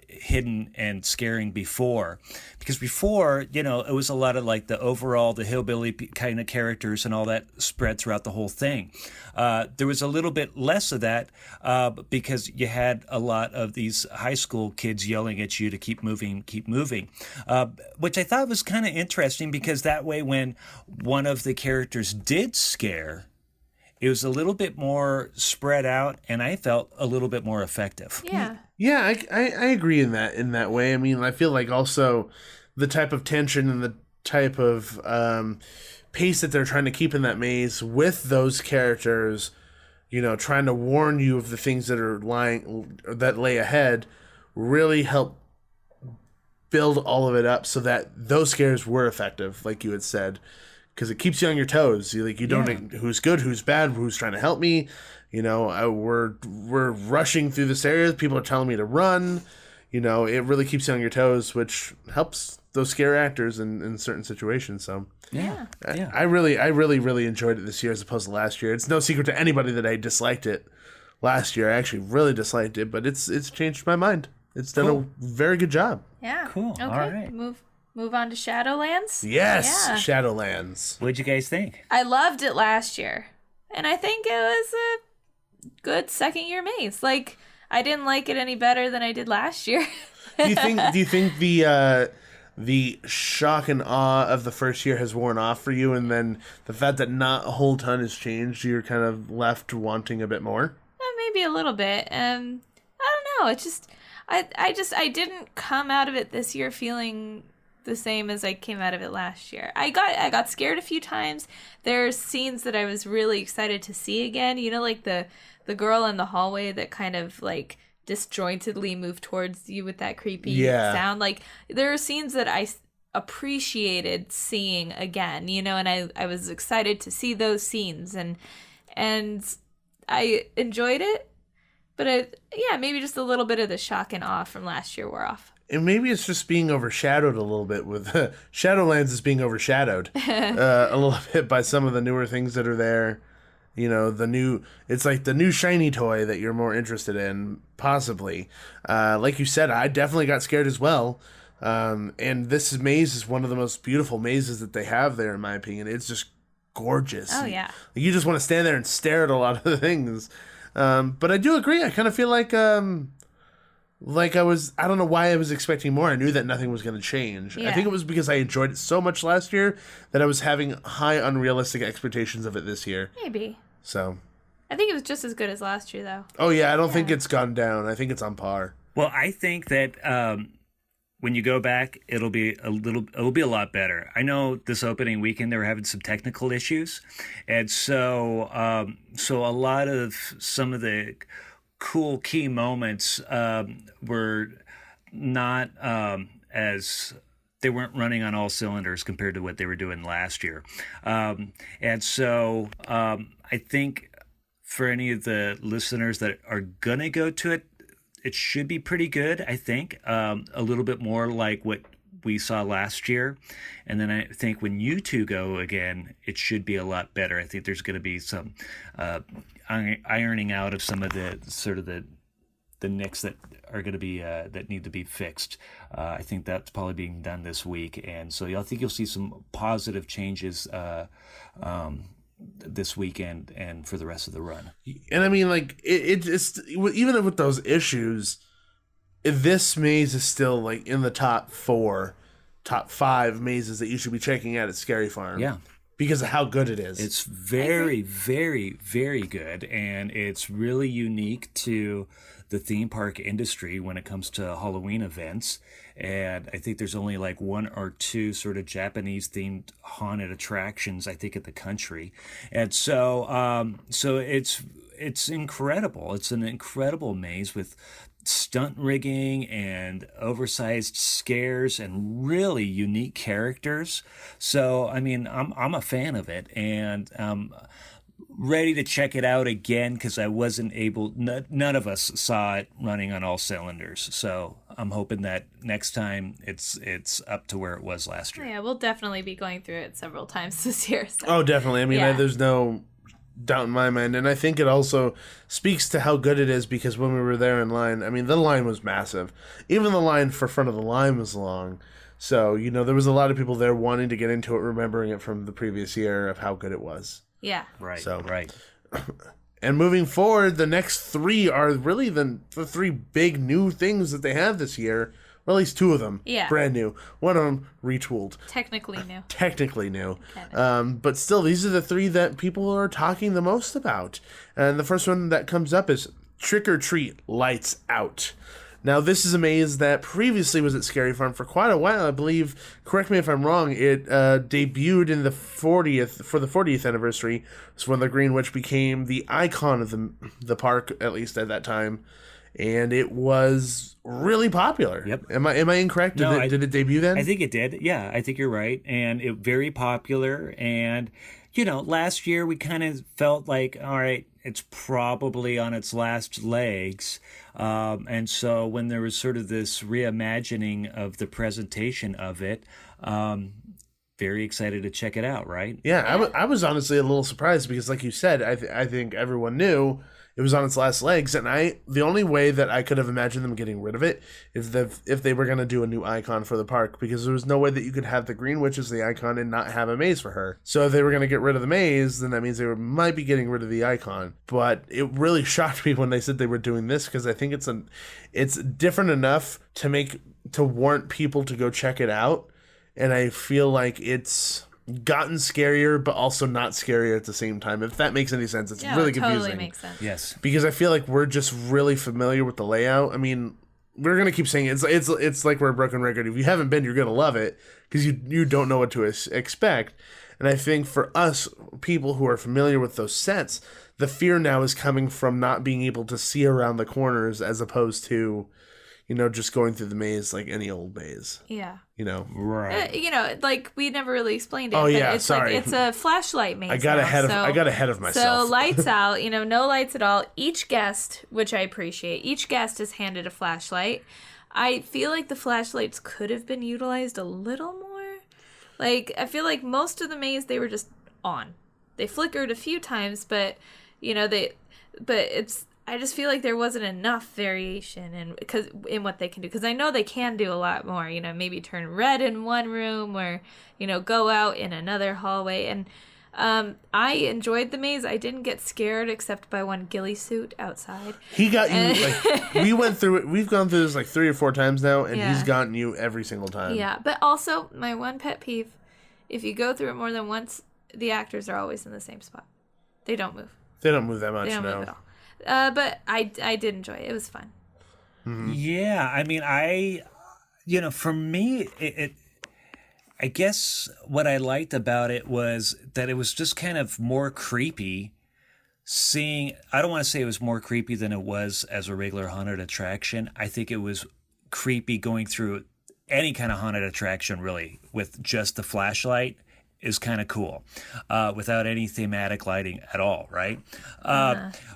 hidden and scaring before, because before it was a lot of like the hillbilly kind of characters and all that spread throughout the whole thing. There was a little bit less of that because you had a lot of these high school kids yelling at you to keep moving, which I thought was kind of interesting, because that way when one of the characters did scare, it was a little bit more spread out, and I felt a little bit more effective. Yeah. Yeah, I agree in that way. I mean, I feel like also the type of tension and the type of pace that they're trying to keep in that maze with those characters, trying to warn you of the things that lay ahead, really help build all of it up so that those scares were effective, like you had said, because it keeps you on your toes. You don't who's good, who's bad, who's trying to help me. We're rushing through this area. People are telling me to run. It really keeps you on your toes, which helps those scare actors in certain situations. So Yeah. I really enjoyed it this year as opposed to last year. It's no secret to anybody that I disliked it last year. I actually really disliked it, but it's changed my mind. It's done a very good job. Yeah. Cool. Okay. All right. Move on to Shadowlands. Yes, Yeah. Shadowlands. What'd you guys think? I loved it last year, and I think it was a good second year maze. Like, I didn't like it any better than I did last year. Do you think the shock and awe of the first year has worn off for you, and then the fact that not a whole ton has changed, you're kind of left wanting a bit more? Maybe a little bit. I don't know. It's just I didn't come out of it this year feeling the same as I came out of it last year. I got scared a few times. There's scenes that I was really excited to see again. Like the girl in the hallway that kind of like disjointedly moved towards you with that creepy sound. Like, there are scenes that I appreciated seeing again, and I was excited to see those scenes, and I enjoyed it, but maybe just a little bit of the shock and awe from last year wore off. And maybe it's just being overshadowed a little bit with Shadowlands is being overshadowed a little bit by some of the newer things that are there. It's like the new shiny toy that you're more interested in, possibly. Like you said, I definitely got scared as well. And this maze is one of the most beautiful mazes that they have there, in my opinion. It's just gorgeous. Oh, yeah. You just want to stand there and stare at a lot of the things. But I do agree. I kind of feel like I don't know why I was expecting more. I knew that nothing was going to change. Yeah. I think it was because I enjoyed it so much last year that I was having high unrealistic expectations of it this year. Maybe. So, I think it was just as good as last year, though. oh yeah, I don't think it's gone down. I think it's on par. Well, I think that when you go back, it'll be a lot better. I know this opening weekend they were having some technical issues, and so a lot of some of the cool key moments were not as they weren't running on all cylinders compared to what they were doing last year, and so I think for any of the listeners that are gonna go to it, it should be pretty good. I think a little bit more like what we saw last year, and then I think when you two go again, it should be a lot better. I think there's going to be some ironing out of some of the sort of the nicks that are going to be that need to be fixed. I think that's probably being done this week, and so I think you'll see some positive changes this weekend and for the rest of the run. And I mean, like it's even with those issues, this maze is still like in the top 5 mazes that you should be checking out at Scary Farm. Yeah. Because of how good it is. It's very, very, very good, and it's really unique to the theme park industry when it comes to Halloween events. And I think there's only like 1 or 2 sort of Japanese-themed haunted attractions, I think, in the country. And so it's incredible. It's an incredible maze with stunt rigging and oversized scares and really unique characters. So, I mean, I'm a fan of it, and ready to check it out again because I wasn't able, none of us saw it running on all cylinders. So I'm hoping that next time it's up to where it was last year. Yeah, we'll definitely be going through it several times this year. So. Oh, definitely. I mean, there's no doubt in my mind. And I think it also speaks to how good it is because when we were there in line, I mean, the line was massive. Even the line for front of the line was long. So, there was a lot of people there wanting to get into it, remembering it from the previous year of how good it was. Yeah. Right. So, right. And moving forward, the next 3 are really the 3 big new things that they have this year. Or at least 2 of them. Yeah. Brand new. One of them retooled. Technically new. Technically new. But still, these are the 3 that people are talking the most about. And the first one that comes up is Trick or Treat Lights Out. Now, this is a maze that previously was at Scary Farm for quite a while. I believe, correct me if I'm wrong, it debuted in the 40th anniversary. It's when the Green Witch became the icon of the park, at least at that time. And it was really popular. Yep. Am I incorrect? Did it debut then? I think it did. Yeah, I think you're right. And it very popular. And, last year we kind of felt like, all right, it's probably on its last legs. And so when there was sort of this reimagining of the presentation of it, very excited to check it out, right? Yeah, I was honestly a little surprised because, like you said, I think everyone knew it was on its last legs, and the only way that I could have imagined them getting rid of it is if they were going to do a new icon for the park, because there was no way that you could have the Green Witch as the icon and not have a maze for her. So if they were going to get rid of the maze, then that means they might be getting rid of the icon. But it really shocked me when they said they were doing this, because I think it's different enough to warrant people to go check it out, and I feel like it's gotten scarier, but also not scarier at the same time. If that makes any sense, it's really confusing. Totally makes sense. Yes. Because I feel like we're just really familiar with the layout. I mean, we're gonna keep saying it's like we're a broken record. If you haven't been, you're gonna love it because you don't know what to expect. And I think for us, people who are familiar with those sets, the fear now is coming from not being able to see around the corners as opposed to, just going through the maze like any old maze. Yeah. Right. Like we never really explained it. Oh, but yeah, it's sorry. Like it's a flashlight maze. I got ahead of myself. So lights out, no lights at all. Each guest, which I appreciate, each guest is handed a flashlight. I feel like the flashlights could have been utilized a little more. Like, I feel like most of the maze, they were just on. They flickered a few times, but, I just feel like there wasn't enough variation in what they can do. Because I know they can do a lot more. Maybe turn red in one room or, go out in another hallway. And I enjoyed the maze. I didn't get scared except by one ghillie suit outside. He got you, we went through it. We've gone through this like 3 or 4 times now, and Yeah. he's gotten you every single time. Yeah, but also, my one pet peeve, if you go through it more than once, the actors are always in the same spot. They don't move. They don't move that much, They don't no. move at all. But I did enjoy it. It was fun. Mm-hmm. Yeah, I mean, for me, I guess what I liked about it was that it was just kind of more creepy I don't want to say it was more creepy than it was as a regular haunted attraction. I think it was creepy going through any kind of haunted attraction, really, with just the flashlight is kind of cool, without any thematic lighting at all, right?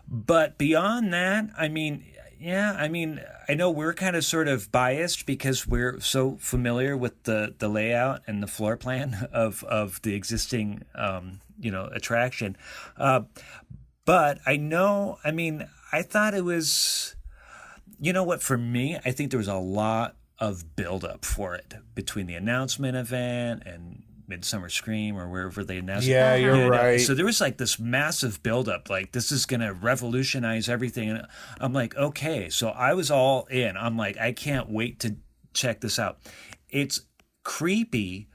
But beyond that, I know we're kind of sort of biased because we're so familiar with the layout and the floor plan of the existing, attraction. But I thought it was, for me, I think there was a lot of buildup for it between the announcement event and Midsummer Scream or wherever they announced it. Yeah, you're right. So there was like this massive buildup, like this is going to revolutionize everything. And I'm like, okay. So I was all in. I'm like, I can't wait to check this out. It's creepy.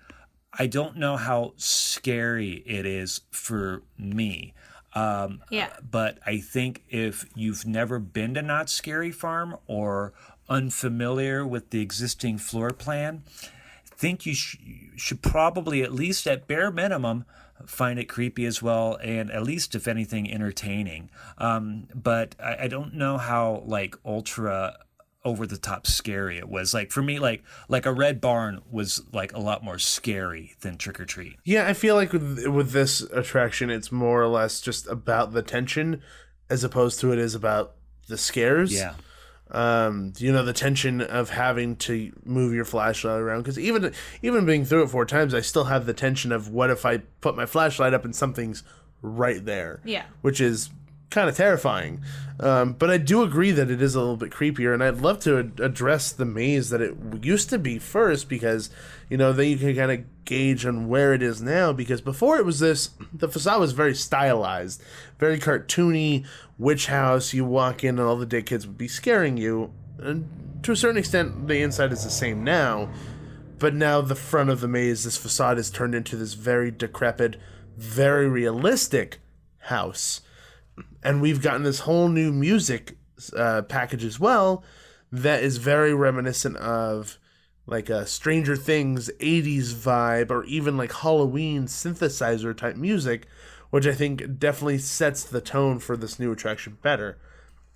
I don't know how scary it is for me. But I think if you've never been to Knott's Scary Farm or unfamiliar with the existing floor plan, think you should probably, at least at bare minimum, find it creepy as well, and at least, if anything, entertaining. But I don't know how ultra over the top scary it was. Like for me, like a red barn was like a lot more scary than Trick or Treat. Yeah, I feel like with this attraction, it's more or less just about the tension, as opposed to it is about the scares. Yeah. The tension of having to move your flashlight around, because even being through it 4 times, I still have the tension of what if I put my flashlight up and something's right there. Yeah. Which is kind of terrifying. But I do agree that it is a little bit creepier, and I'd love to address the maze that it used to be first, because then you can kind of gauge on where it is now, because before it was the facade was very stylized, very cartoony witch house. You walk in and all the dead kids would be scaring you, and to a certain extent the inside is the same now, but now the front of the maze, this facade, is turned into this very decrepit, very realistic house. And we've gotten this whole new music package as well that is very reminiscent of like a Stranger Things 80s vibe, or even like Halloween synthesizer type music, which I think definitely sets the tone for this new attraction better.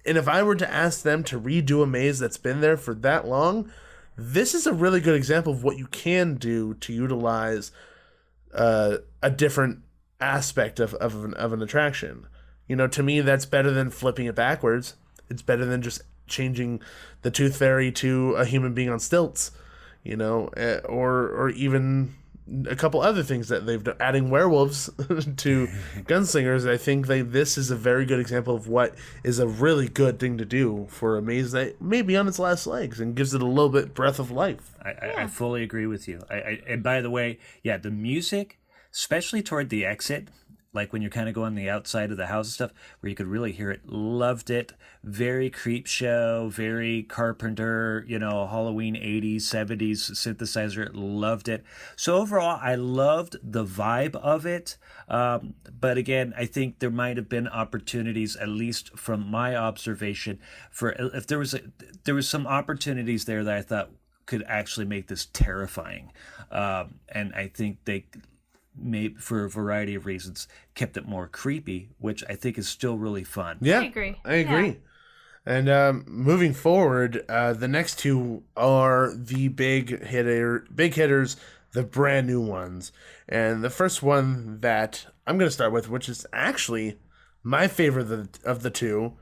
And if I were to ask them to redo a maze that's been there for that long, this is a really good example of what you can do to utilize a different aspect of an attraction. You know, to me, that's better than flipping it backwards. It's better than just changing the Tooth Fairy to a human being on stilts, you know, or even a couple other things that they've done, adding werewolves to gunslingers. I think this is a very good example of what is a really good thing to do for a maze that may be on its last legs and gives it a little bit breath of life. I fully agree with you. And by the way, yeah, the music, especially toward the exit, like when you're kind of going the outside of the house and stuff, where you could really hear it. Loved it. Very creep show, very Carpenter, you know, Halloween 80s, 70s synthesizer. Loved it. So overall, I loved the vibe of it. But again, I think there might have been opportunities, at least from my observation, for if there was some opportunities there that I thought could actually make this terrifying. And I think they, maybe for a variety of reasons, kept it more creepy, which I think is still really fun. Yeah, I agree. Yeah. And moving forward, the next two are the big hitters, the brand new ones. And the first one that I'm going to start with, which is actually my favorite of the two,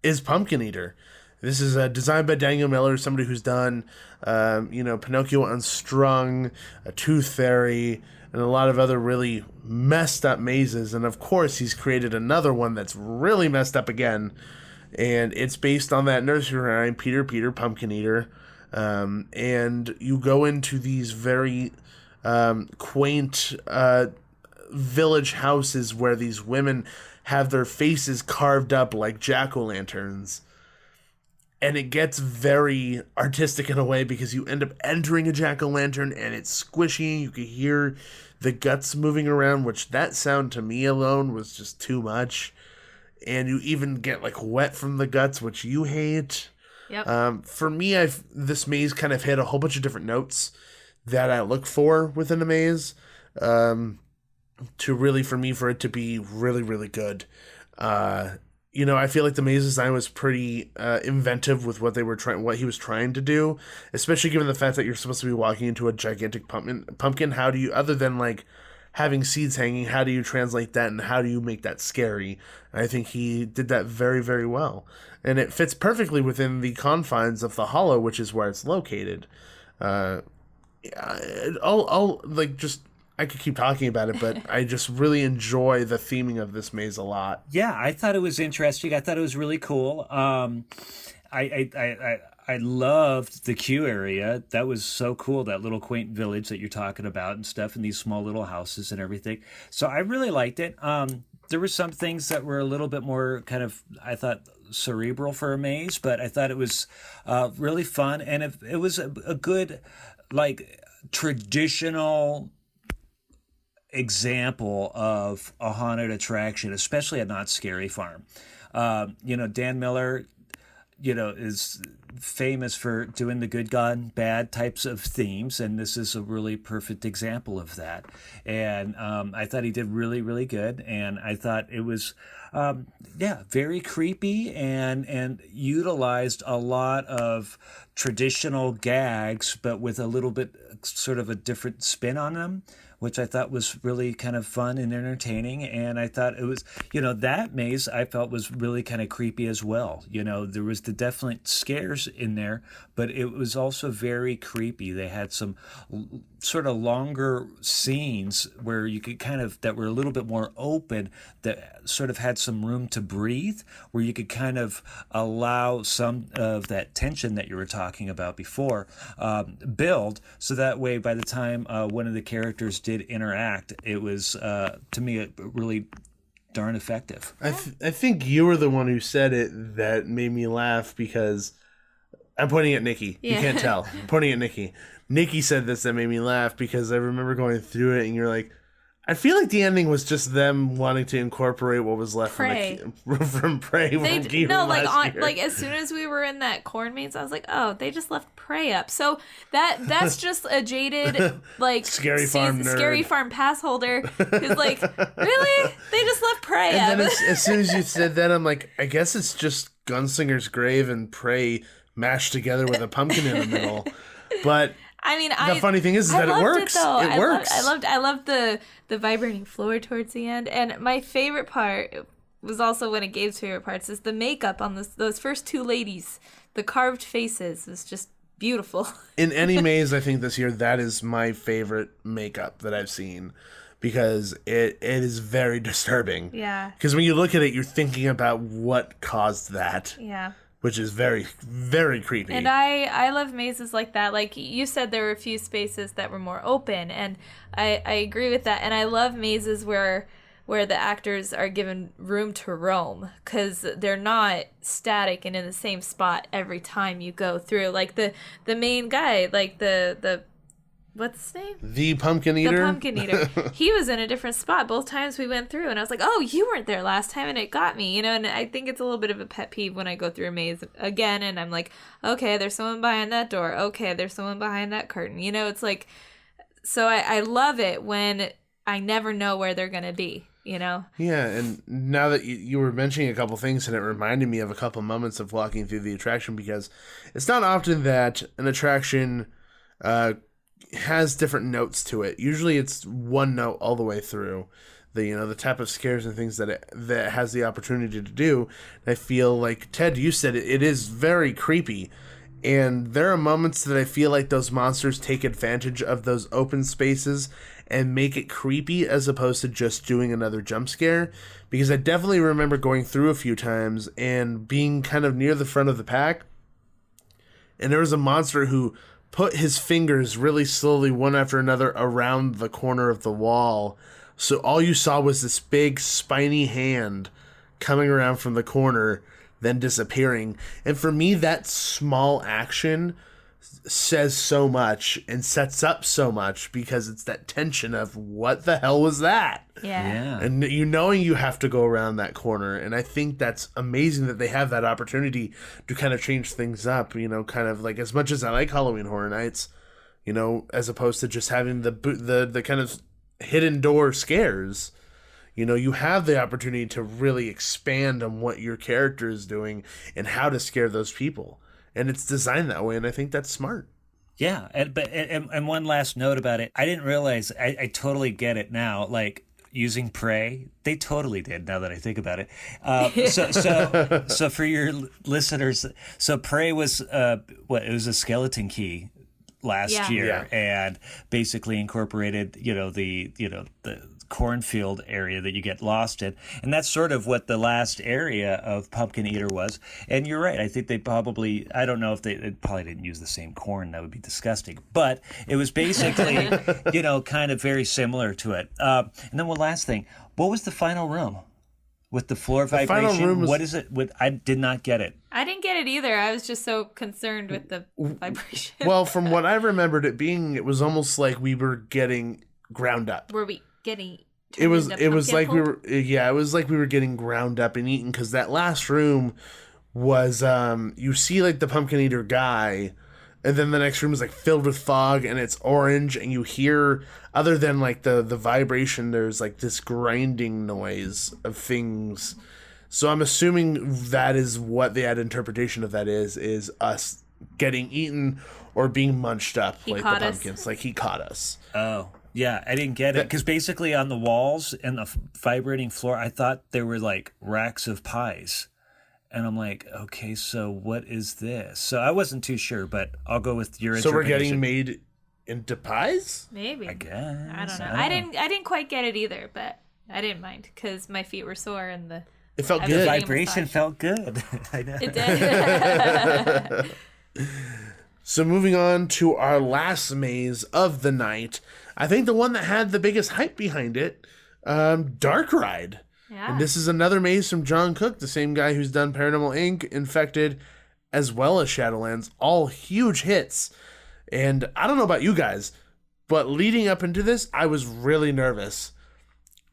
is Pumpkin Eater. This is designed by Daniel Miller, somebody who's done, Pinocchio Unstrung, a Tooth Fairy, and a lot of other really messed up mazes. And of course, he's created another one that's really messed up again. And it's based on that nursery rhyme, Peter, Pumpkin Eater. And you go into these very quaint village houses where these women have their faces carved up like jack-o'-lanterns. And it gets very artistic in a way because you end up entering a jack-o'-lantern and it's squishy. You can hear the guts moving around, which that sound to me alone was just too much. And you even get like wet from the guts, which you hate. Yep. For me, this maze kind of hit a whole bunch of different notes that I look for within a maze for it to be really, really good. I feel like the maze design was pretty inventive with what he was trying to do, especially given the fact that you're supposed to be walking into a gigantic pumpkin. How do you, other than like having seeds hanging, how do you translate that and how do you make that scary? And I think he did that very, very well, and it fits perfectly within the confines of the Hollow, which is where it's located. I could keep talking about it, but I just really enjoy the theming of this maze a lot. Yeah, I thought it was interesting. I thought it was really cool. I loved the queue area. That was so cool, that little quaint village that you're talking about and stuff, and these small little houses and everything. So I really liked it. There were some things that were a little bit more kind of, I thought, cerebral for a maze, but I thought it was really fun. And it was a good, like, traditional example of a haunted attraction, especially at Knott's Scary Farm. Dan Miller, is famous for doing the good gone bad types of themes, and this is a really perfect example of that. And I thought he did really, really good, and I thought it was very creepy and utilized a lot of traditional gags, but with a little bit sort of a different spin on them, which I thought was really kind of fun and entertaining. And I thought it was, that maze I felt was really kind of creepy as well. There was the definite scares in there, but it was also very creepy. They had some sort of longer scenes where you could that were a little bit more open, that sort of had some room to breathe, where you could kind of allow some of that tension that you were talking about before build, so that way by the time one of the characters did interact, it was to me really darn effective. I think you were the one who said it that made me laugh, because I'm pointing at Nikki. Yeah. You can't tell. I'm pointing at Nikki. Nikki said this that made me laugh, because I remember going through it and you're like, I feel like the ending was just them wanting to incorporate what was left Prey. from Prey. Like as soon as we were in that corn maze, I was like, oh, they just left Prey up. So that's just a jaded like Scary Farm nerd. Scary Farm pass holder who's like, really? They just left Prey up. And then as soon as you said that, I'm like, I guess it's just Gunslinger's grave and Prey mashed together with a pumpkin in the middle. But I mean, the funny thing is that it works. It works. I loved the vibrating floor towards the end, and my favorite part was also one of Gabe's favorite parts is the makeup on those first two ladies. The carved faces was just beautiful. In any maze, I think this year that is my favorite makeup that I've seen because it is very disturbing. Yeah. Because when you look at it, you're thinking about what caused that. Yeah. Which is very, very creepy. And I love mazes like that. Like you said, there were a few spaces that were more open, and I agree with that. And I love mazes where the actors are given room to roam because they're not static and in the same spot every time you go through. Like the main guy, like the what's his name? The Pumpkin Eater? The Pumpkin Eater. He was in a different spot both times we went through. And I was like, oh, you weren't there last time. And it got me, and I think it's a little bit of a pet peeve when I go through a maze again. And I'm like, okay, there's someone behind that door. Okay, there's someone behind that curtain. It's like, so I love it when I never know where they're going to be, Yeah, and now that you were mentioning a couple things, and it reminded me of a couple moments of walking through the attraction because it's not often that an attraction has different notes to it. Usually it's one note all the way through. The type of scares and things that it has the opportunity to do. I feel like, Ted, you said it is very creepy. And there are moments that I feel like those monsters take advantage of those open spaces and make it creepy as opposed to just doing another jump scare. Because I definitely remember going through a few times and being kind of near the front of the pack. And there was a monster who put his fingers really slowly, one after another, around the corner of the wall. So all you saw was this big, spiny hand coming around from the corner, then disappearing. And for me, that small action says so much and sets up so much because it's that tension of what the hell was that? Yeah. And knowing you have to go around that corner. And I think that's amazing that they have that opportunity to kind of change things up, kind of like as much as I like Halloween Horror Nights, as opposed to just having the kind of hidden door scares. You have the opportunity to really expand on what your character is doing and how to scare those people. And it's designed that way, and I think that's smart. Yeah, and one last note about it. I didn't realize, I totally get it now, like using Prey. They totally did, now that I think about it. So for your listeners, so Prey was, it was a skeleton key last year, and basically incorporated, the cornfield area that you get lost in, and that's sort of what the last area of Pumpkin Eater was. And you're right, I think they probably, I don't know if they probably didn't use the same corn, that would be disgusting, but it was basically kind of very similar to it. And then one last thing, what was the final room with the floor vibration? Final room was... What is it with? I did not get it. I didn't get it either. I was just so concerned with the vibration. Well, from what I remembered it being, it was almost like we were getting ground up. Were we getting it was like we were getting ground up and eaten, because that last room was you see like the Pumpkin Eater guy, and then the next room is like filled with fog and it's orange, and you hear, other than like the vibration, there's like this grinding noise of things. So I'm assuming that is what the ad interpretation of that is us getting eaten or being munched up like the pumpkins. Like he caught us. Oh. Yeah, I didn't get it, because basically on the walls and the vibrating floor, I thought there were like racks of pies. And I'm like, okay, so what is this? So I wasn't too sure, but I'll go with your interpretation. So we're getting made into pies? Maybe. I guess. I don't know. I didn't quite get it either, but I didn't mind, because my feet were sore and it felt good. The vibration felt good. I know. It did. So moving on to our last maze of the night, I think the one that had the biggest hype behind it, Dark Ride. Yeah. And this is another maze from John Cook, the same guy who's done Paranormal Inc., Infected, as well as Shadowlands, all huge hits. And I don't know about you guys, but leading up into this, I was really nervous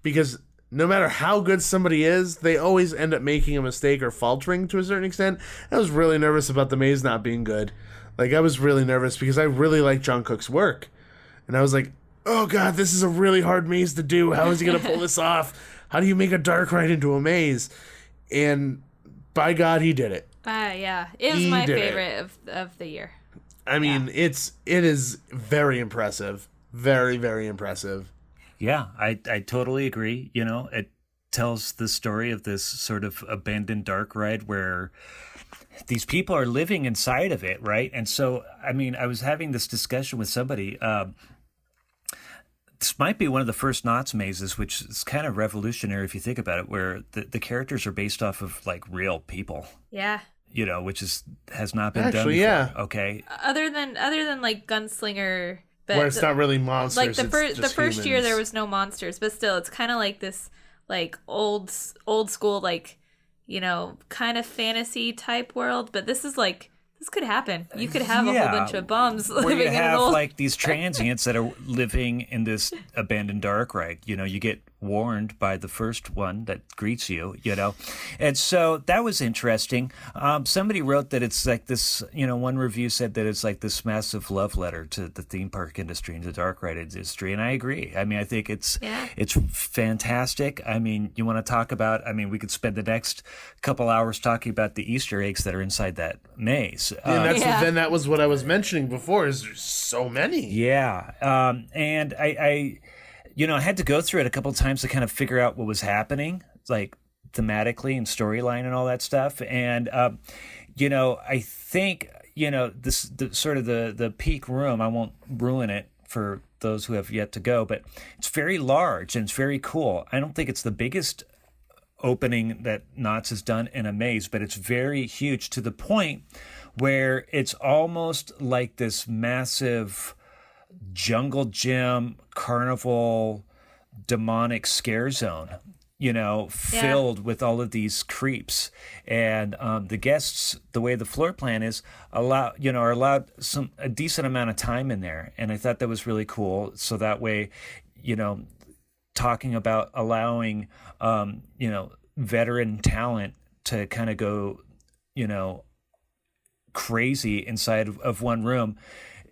because no matter how good somebody is, they always end up making a mistake or faltering to a certain extent. I was really nervous about the maze not being good. Like, I was really nervous because I really like John Cook's work. And I was like, oh god, this is a really hard maze to do. How is he going to pull this off? How do you make a dark ride into a maze? And by God, he did it. Yeah. It was my favorite of the year. I mean, it is very impressive. Very, very impressive. Yeah, I totally agree. You know, it tells the story of this sort of abandoned dark ride where these people are living inside of it, right? And so, I mean, I was having this discussion with somebody. This might be one of the first Knott's mazes, which is kind of revolutionary if you think about it, where the characters are based off of like real people. Yeah. You know, which has not been done before. Yeah. Okay. Other than like Gunslinger, but where it's not really monsters. Like the first year humans. there was no monsters, but still it's kind of like this like old school, like, you know, kind of fantasy type world, but this is like, this could happen. You could have a whole bunch of bums where living you in have an old... like these transients that are living in this abandoned dark ride. You know, you get warned by the first one that greets you, you know. And so that was interesting. Somebody wrote that it's like this, you know, one review said that it's like this massive love letter to the theme park industry and the dark ride industry. And I agree. I mean, I think it's fantastic. I mean, you want to talk about, I mean, we could spend the next couple hours talking about the Easter eggs that are inside that maze. And then that was what I was mentioning before, is there's so many. Yeah. And I you know, I had to go through it a couple of times to kind of figure out what was happening, like thematically and storyline and all that stuff. And, you know, I think, you know, the peak room, I won't ruin it for those who have yet to go, but it's very large and it's very cool. I don't think it's the biggest opening that Knott's has done in a maze, but it's very huge to the point where it's almost like this massive jungle gym, carnival, demonic scare zone, you know, filled with all of these creeps. And the guests, the way the floor plan is, are allowed a decent amount of time in there. And I thought that was really cool. So that way, you know, talking about allowing, you know, veteran talent to kind of go, you know, crazy inside of one room.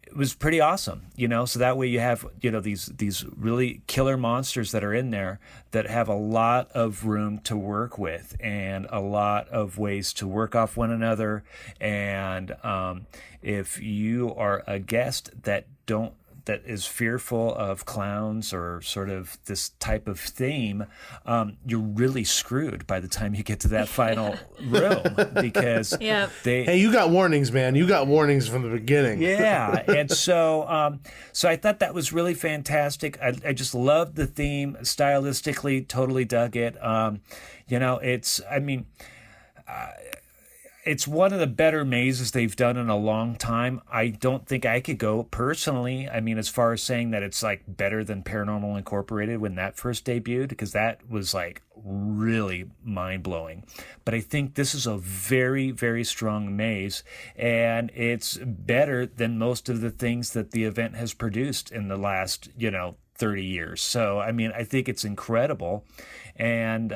It was pretty awesome, you know. So that way you have, you know, these really killer monsters that are in there that have a lot of room to work with and a lot of ways to work off one another. And if you are a guest that is fearful of clowns or sort of this type of theme, you're really screwed by the time you get to that final room, because hey, you got warnings, man. You got warnings from the beginning. Yeah. And so so I thought that was really fantastic. I just loved the theme stylistically, totally dug it. You know, it's one of the better mazes they've done in a long time. I don't think I could go personally. I mean, as far as saying that it's like better than Paranormal Incorporated when that first debuted, because that was like really mind blowing. But I think this is a very, very strong maze, and it's better than most of the things that the event has produced in the last, you know, 30 years. So, I mean, I think it's incredible. And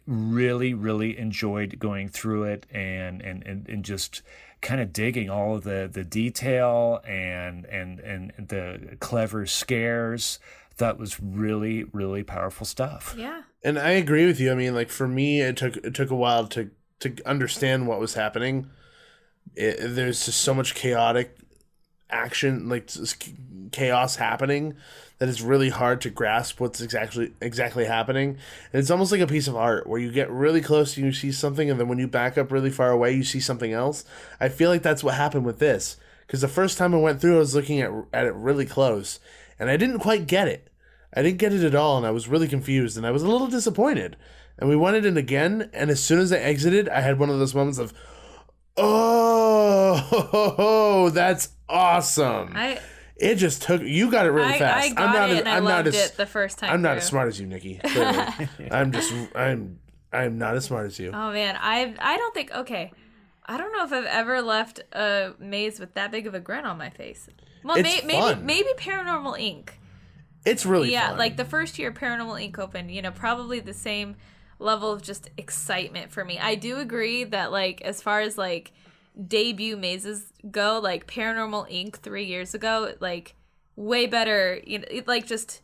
really, really enjoyed going through it and just kind of digging all of the detail and the clever scares. That was really, really powerful stuff. Yeah. And I agree with you. I mean, like, for me, it took a while to understand what was happening. There's just so much chaotic action, like chaos happening, that it's really hard to grasp what's exactly happening. And it's almost like a piece of art where you get really close and you see something, and then when you back up really far away, you see something else. I feel like that's what happened with this, because the first time I went through, I was looking at it really close, and I didn't quite get it. I didn't get it at all, and I was really confused, and I was a little disappointed. And we went in again, and as soon as I exited, I had one of those moments of, oh, that's awesome. It just took, you got it really fast. I loved it the first time. I'm not as smart as you, Nikki. I'm not as smart as you. Oh man, I don't think, okay, I don't know if I've ever left a maze with that big of a grin on my face. Well, It's fun. maybe Paranormal Inc. It's really Yeah, fun. like the first year Paranormal Inc. opened, probably the same level of just excitement for me. I do agree that, like, as far as, like, debut mazes go, like, Paranormal Inc. 3 years ago, like, way better, like, just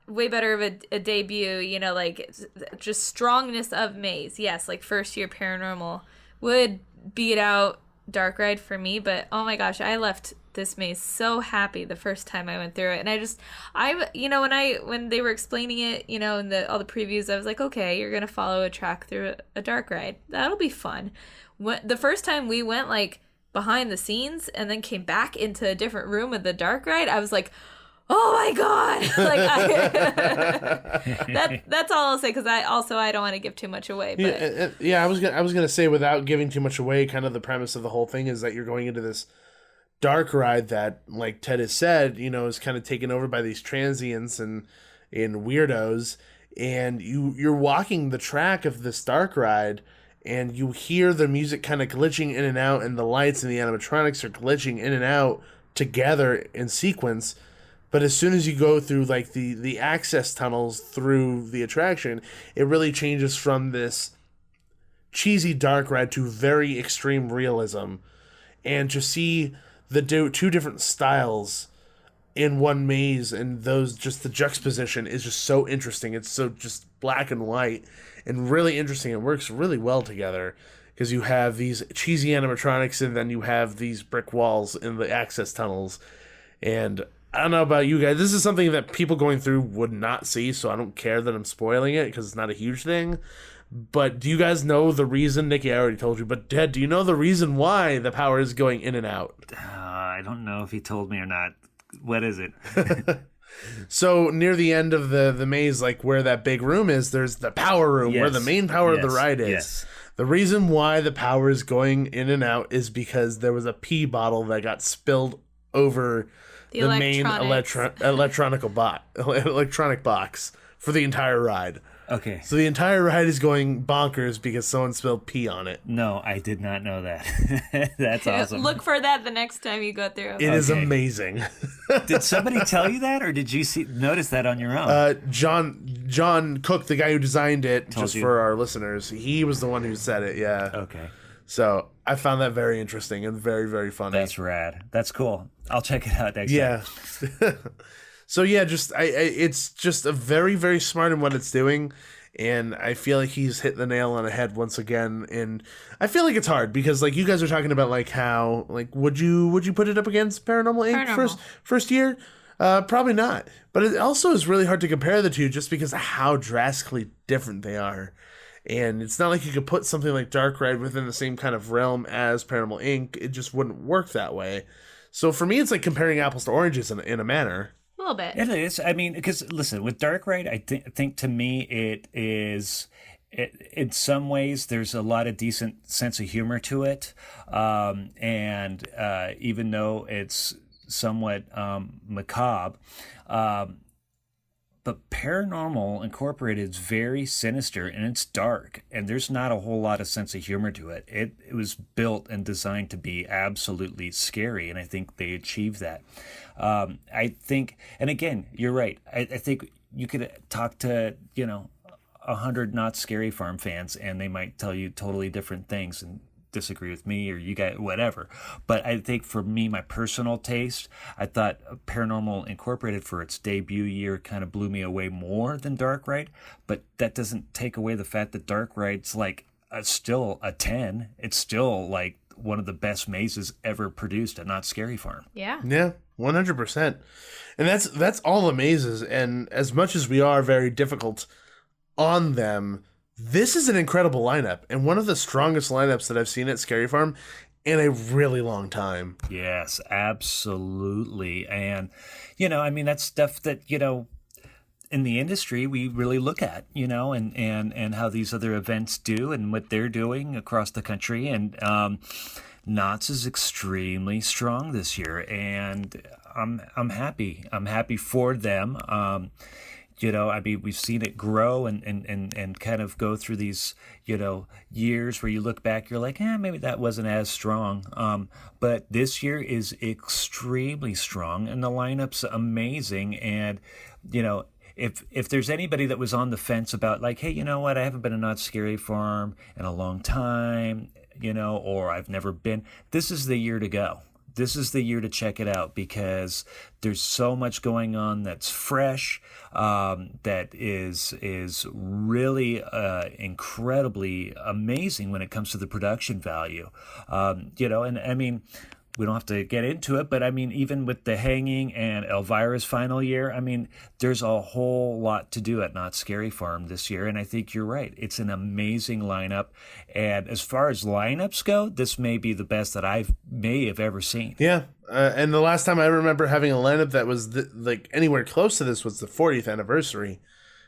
way better of a debut, like, just strongness of maze. Yes, like, first year Paranormal would beat out Dark Ride for me, but oh my gosh, I left this maze so happy the first time I went through it. And when they were explaining it, in all the previews, I was like, okay, you're gonna follow a track through a Dark Ride. That'll be fun. The first time we went, like, behind the scenes and then came back into a different room of the Dark Ride, I was like, oh my god! Like, that's all I'll say, because I don't want to give too much away. But I was gonna say, without giving too much away, kind of the premise of the whole thing is that you're going into this dark ride that, like Ted has said, is kind of taken over by these transients and weirdos, and you're walking the track of this dark ride, and you hear the music kind of glitching in and out, and the lights and the animatronics are glitching in and out together in sequence. But as soon as you go through, like, the access tunnels through the attraction, it really changes from this cheesy dark ride to very extreme realism. And to see the two different styles in one maze, and the juxtaposition is just so interesting. It's so just black and white and really interesting. It works really well together, because you have these cheesy animatronics and then you have these brick walls in the access tunnels. And I don't know about you guys. This is something that people going through would not see, so I don't care that I'm spoiling it, because it's not a huge thing. But do you guys know the reason? Nikki, I already told you. But Ted, do you know the reason why the power is going in and out? I don't know if he told me or not. What is it? So near the end of the maze, like where that big room is, there's the power room, where the main power of the ride is. Yes. The reason why the power is going in and out is because there was a pee bottle that got spilled over the main electronic box for the entire ride. Okay. So the entire ride is going bonkers because someone spilled pee on it. No, I did not know that. That's awesome. Look for that the next time you go through. It is amazing. Did somebody tell you that, or did you notice that on your own? John Cook, the guy who designed it, Told you. for our listeners, he was the one who said it. Yeah. Okay. So I found that very interesting and very, very funny. That's rad. That's cool. I'll check it out next time. Yeah. So yeah, it's just a very, very smart in what it's doing, and I feel like he's hit the nail on the head once again. And I feel like it's hard because, like, you guys are talking about, like, how, like, would you put it up against Paranormal Inc. first year? Probably not. But it also is really hard to compare the two just because of how drastically different they are. And it's not like you could put something like Dark Ride within the same kind of realm as Paranormal Inc. It just wouldn't work that way. So for me, it's like comparing apples to oranges in a manner. A little bit. It is. I mean, because listen, with Dark Ride, I think to me it is. In some ways, there's a lot of decent sense of humor to it, and even though it's somewhat macabre, but Paranormal Incorporated is very sinister and it's dark, and there's not a whole lot of sense of humor to it. It was built and designed to be absolutely scary, and I think they achieved that. I think, and again, you're right. I think you could talk to 100 Not Scary Farm fans, and they might tell you totally different things and disagree with me, or you guys, whatever. But I think for me, my personal taste, I thought Paranormal Incorporated for its debut year kind of blew me away more than Dark Ride. But that doesn't take away the fact that Dark Ride's like still a 10. It's still like one of the best mazes ever produced at Not Scary Farm. Yeah. Yeah, 100%. And that's all the mazes. And as much as we are very difficult on them, this is an incredible lineup, and one of the strongest lineups that I've seen at Scary Farm in a really long time. Yes, absolutely. And, I mean, that's stuff that, in the industry we really look at, and how these other events do and what they're doing across the country. And Knott's is extremely strong this year, and I'm happy. I'm happy for them. I mean, we've seen it grow and kind of go through these, years where you look back, you're like, maybe that wasn't as strong. But this year is extremely strong, and the lineup's amazing. And, if there's anybody that was on the fence about like, hey, you know what, I haven't been to Knott's Scary Farm in a long time, or I've never been, this is the year to go. This is the year to check it out, because there's so much going on that's fresh, that is really incredibly amazing when it comes to the production value. And I mean, we don't have to get into it, but I mean, even with The Hanging and Elvira's final year, I mean, there's a whole lot to do at Knott's Scary Farm this year, and I think you're right. It's an amazing lineup, and as far as lineups go, this may be the best that I may have ever seen. Yeah, and the last time I remember having a lineup that was like anywhere close to this was the 40th anniversary,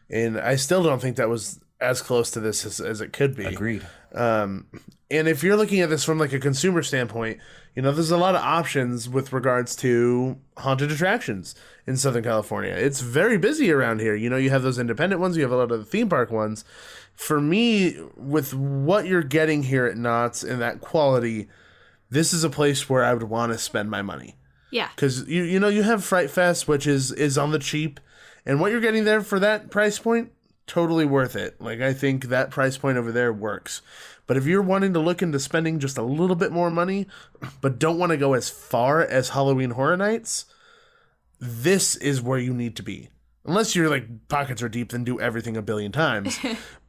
and I still don't think that was as close to this as it could be. Agreed. And if you're looking at this from like a consumer standpoint, there's a lot of options with regards to haunted attractions in Southern California. It's very busy around here. You have those independent ones, you have a lot of the theme park ones. For me, with what you're getting here at Knott's and that quality, this is a place where I would want to spend my money. Yeah. Because you have Fright Fest, which is on the cheap, and what you're getting there for that price point, totally worth it. Like, I think that price point over there works. But if you're wanting to look into spending just a little bit more money, but don't want to go as far as Halloween Horror Nights, this is where you need to be. Unless your like pockets are deep, then do everything a billion times.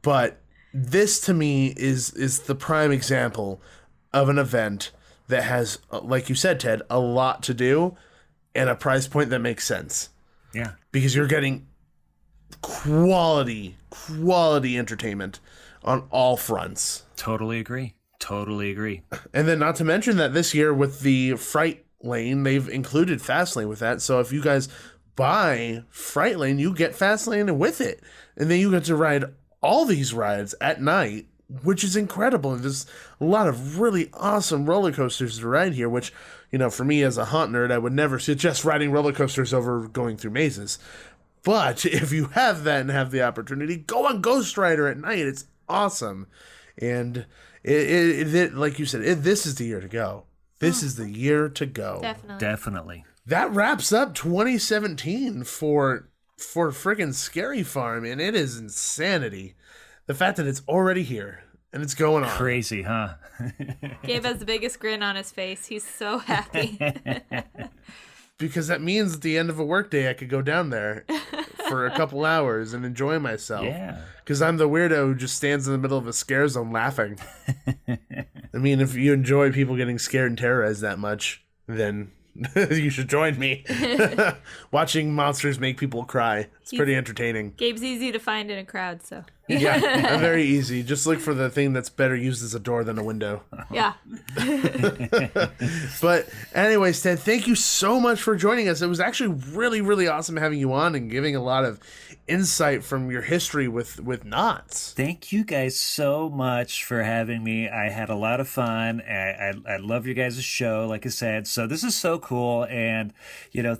But this to me is the prime example of an event that has, like you said, Ted, a lot to do and a price point that makes sense. Yeah. Because you're getting quality entertainment on all fronts. Totally agree. And then not to mention that this year with the Fright Lane, they've included Fastlane with that. So if you guys buy Fright Lane, you get Fastlane with it. And then you get to ride all these rides at night, which is incredible. And there's a lot of really awesome roller coasters to ride here, which, for me as a haunt nerd, I would never suggest riding roller coasters over going through mazes. But if you have that and have the opportunity, go on Ghost Rider at night. It's awesome. And it like you said, this is the year to go. This is the year to go. Definitely. That wraps up 2017 for friggin' Scary Farm, and it is insanity. The fact that it's already here and it's going on. Crazy, huh? Gabe has the biggest grin on his face. He's so happy. Because that means at the end of a workday, I could go down there for a couple hours and enjoy myself. Yeah. Because I'm the weirdo who just stands in the middle of a scare zone laughing. I mean, if you enjoy people getting scared and terrorized that much, then you should join me. Watching monsters make people cry. It's pretty entertaining. Gabe's easy to find in a crowd, so. Yeah, I'm very easy. Just look for the thing that's better used as a door than a window. Yeah. But anyways, Ted, thank you so much for joining us. It was actually really, really awesome having you on and giving a lot of insight from your history with Knott's. Thank you guys so much for having me. I had a lot of fun. I love your guys' show, like I said. So this is so cool. And,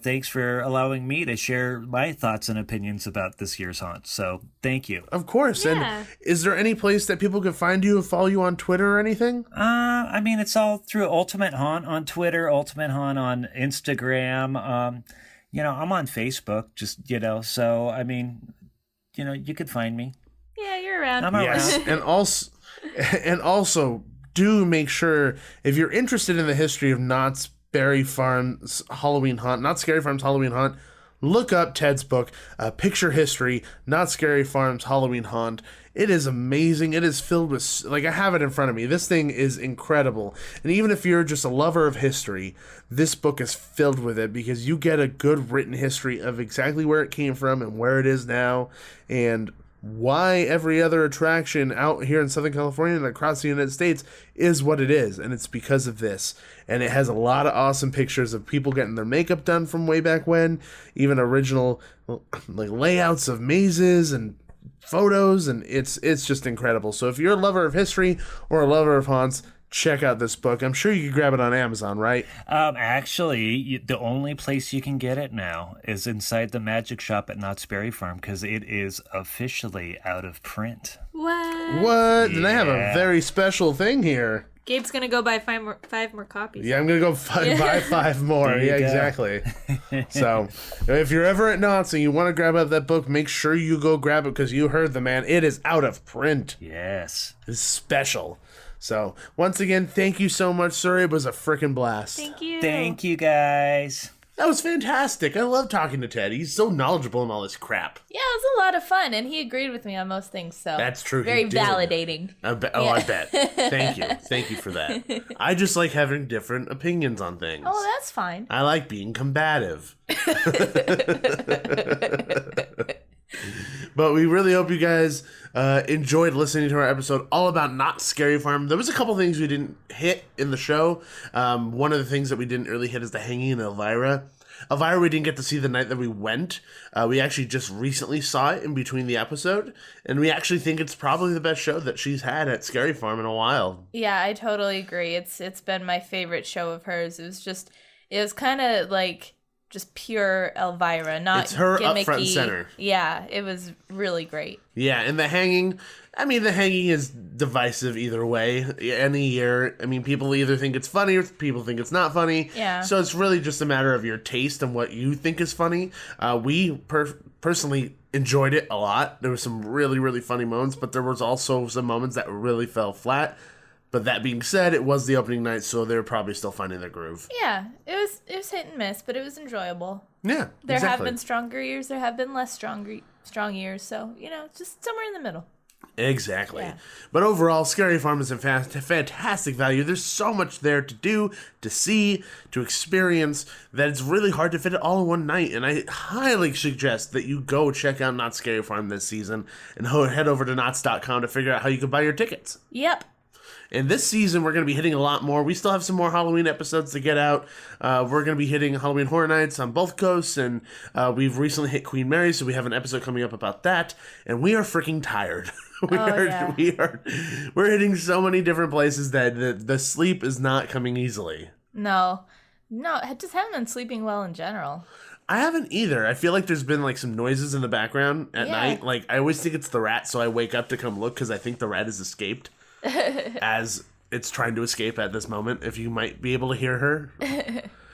thanks for allowing me to share my thoughts and opinions about this year's haunt. So thank you. Of course. Yeah. And is there any place that people can find you and follow you on Twitter or anything? I mean, it's all through Ultimate Haunt on Twitter, Ultimate Haunt on Instagram. I'm on Facebook, so, I mean, you could find me. Yeah, you're around. I'm around. Yes, and also do make sure, if you're interested in the history of Knott's Scary Farm's Halloween Haunt, Knott's Scary Farm's Halloween Haunt, look up Ted's book, Picture History, Knott's Scary Farm's Halloween Haunt. It is amazing. It is filled with, I have it in front of me. This thing is incredible. And even if you're just a lover of history, this book is filled with it because you get a good written history of exactly where it came from and where it is now and why every other attraction out here in Southern California and across the United States is what it is. And it's because of this. And it has a lot of awesome pictures of people getting their makeup done from way back when, even original layouts of mazes and photos, and it's just incredible. So if you're a lover of history or a lover of haunts, check out this book. I'm sure you can grab it on Amazon, right? Actually, the only place you can get it now is inside the magic shop at Knott's Berry Farm because it is officially out of print. What? What? And I have a Yeah. very special thing here. Gabe's gonna go buy five more copies. Yeah, I'm going to go buy 5 more. There you Yeah, go. exactly. So, if you're ever at Knott's and you want to grab out that book, make sure you go grab it because you heard the man. It is out of print. Yes. It's special. So, once again, thank you so much, sir. It was a freaking blast. Thank you. Thank you, guys. That was fantastic. I love talking to Ted. He's so knowledgeable in all this crap. Yeah, it was a lot of fun, and he agreed with me on most things. So That's true, he Very did. validating. I bet. Thank you. Thank you for that. I just like having different opinions on things. Oh, that's fine. I like being combative. But we really hope you guys enjoyed listening to our episode all about Knott's Scary Farm. There was a couple things we didn't hit in the show. One of the things that we didn't really hit is the hanging in Elvira. Elvira we didn't get to see the night that we went. We actually just recently saw it in between the episode. And we actually think it's probably the best show that she's had at Scary Farm in a while. Yeah, I totally agree. It's been my favorite show of hers. It was kind of like just pure Elvira, not It's her gimmicky. up front and center. Yeah, it was really great. Yeah, and the hanging is divisive either way. Any year, people either think it's funny or people think it's not funny. Yeah. So it's really just a matter of your taste and what you think is funny. We personally enjoyed it a lot. There were some really, really funny moments, but there was also some moments that really fell flat. But that being said, it was the opening night, so they're probably still finding their groove. Yeah, it was hit and miss, but it was enjoyable. Yeah, There exactly. have been stronger years, there have been less strong years, so, just somewhere in the middle. Exactly. Yeah. But overall, Scary Farm is a fantastic value. There's so much there to do, to see, to experience, that it's really hard to fit it all in one night. And I highly suggest that you go check out Knott's Scary Farm this season and head over to knotts.com to figure out how you can buy your tickets. Yep. And this season, we're going to be hitting a lot more. We still have some more Halloween episodes to get out. We're going to be hitting Halloween Horror Nights on both coasts, and we've recently hit Queen Mary, so we have an episode coming up about that. And we are freaking tired. We're hitting so many different places that the sleep is not coming easily. No, I just haven't been sleeping well in general. I haven't either. I feel like there's been some noises in the background at night. I always think it's the rat, so I wake up to come look because I think the rat has escaped. As it's trying to escape at this moment, if you might be able to hear her.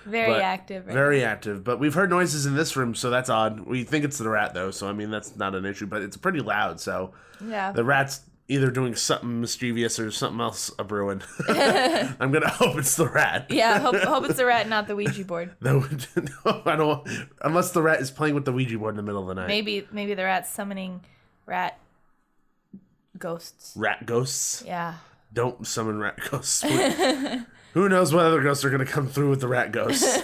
Very active. Right Very active. But we've heard noises in this room, so that's odd. We think it's the rat, though, so that's not an issue. But it's pretty loud, so Yeah. the rat's either doing something mischievous or something else a-brewing. I'm going to hope it's the rat. Yeah, hope it's the rat, not the Ouija board. No, I don't. Unless the rat is playing with the Ouija board in the middle of the night. Maybe the rat's summoning rat ghosts. Rat ghosts? Yeah. Don't summon rat ghosts. Who knows what other ghosts are going to come through with the rat ghosts.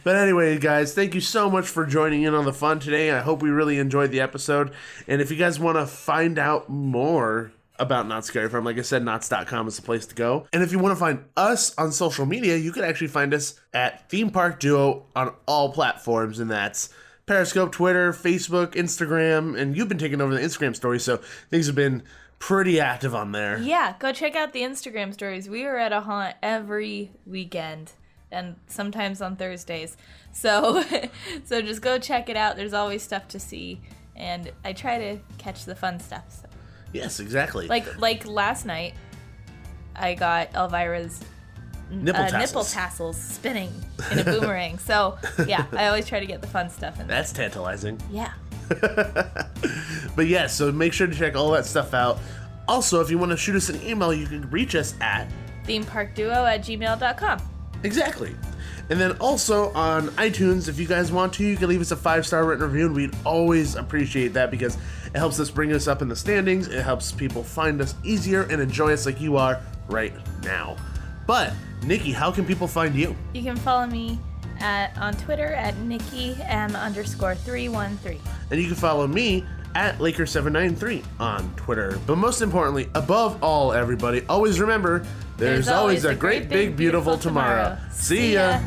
But anyway, guys, thank you so much for joining in on the fun today. I hope we really enjoyed the episode. And if you guys want to find out more about Knott's Scary Farm, like I said, knotts.com is the place to go. And if you want to find us on social media, you can actually find us at Theme Park Duo on all platforms, and that's Periscope, Twitter, Facebook, Instagram, and you've been taking over the Instagram stories, so things have been pretty active on there. Yeah, go check out the Instagram stories. We are at a haunt every weekend and sometimes on Thursdays. So so just go check it out. There's always stuff to see, and I try to catch the fun stuff. So. Yes, exactly. Like last night, I got Elvira's nipple tassels spinning in a boomerang. So yeah, I always try to get the fun stuff in there. That's tantalizing. Yeah. But yeah, so make sure to check all that stuff out. Also, if you want to shoot us an email, you can reach us at themeparkduo@gmail.com. Exactly. And then also on iTunes, if you guys want to, you can leave us a 5-star written review, and we'd always appreciate that because it helps us bring us up in the standings. It helps people find us easier and enjoy us like you are right now. But Nikki, how can people find you? You can follow me on Twitter at NikkiM_313. And you can follow me at Laker793 on Twitter. But most importantly, above all, everybody, always remember, there's always a great, big, beautiful tomorrow. See ya!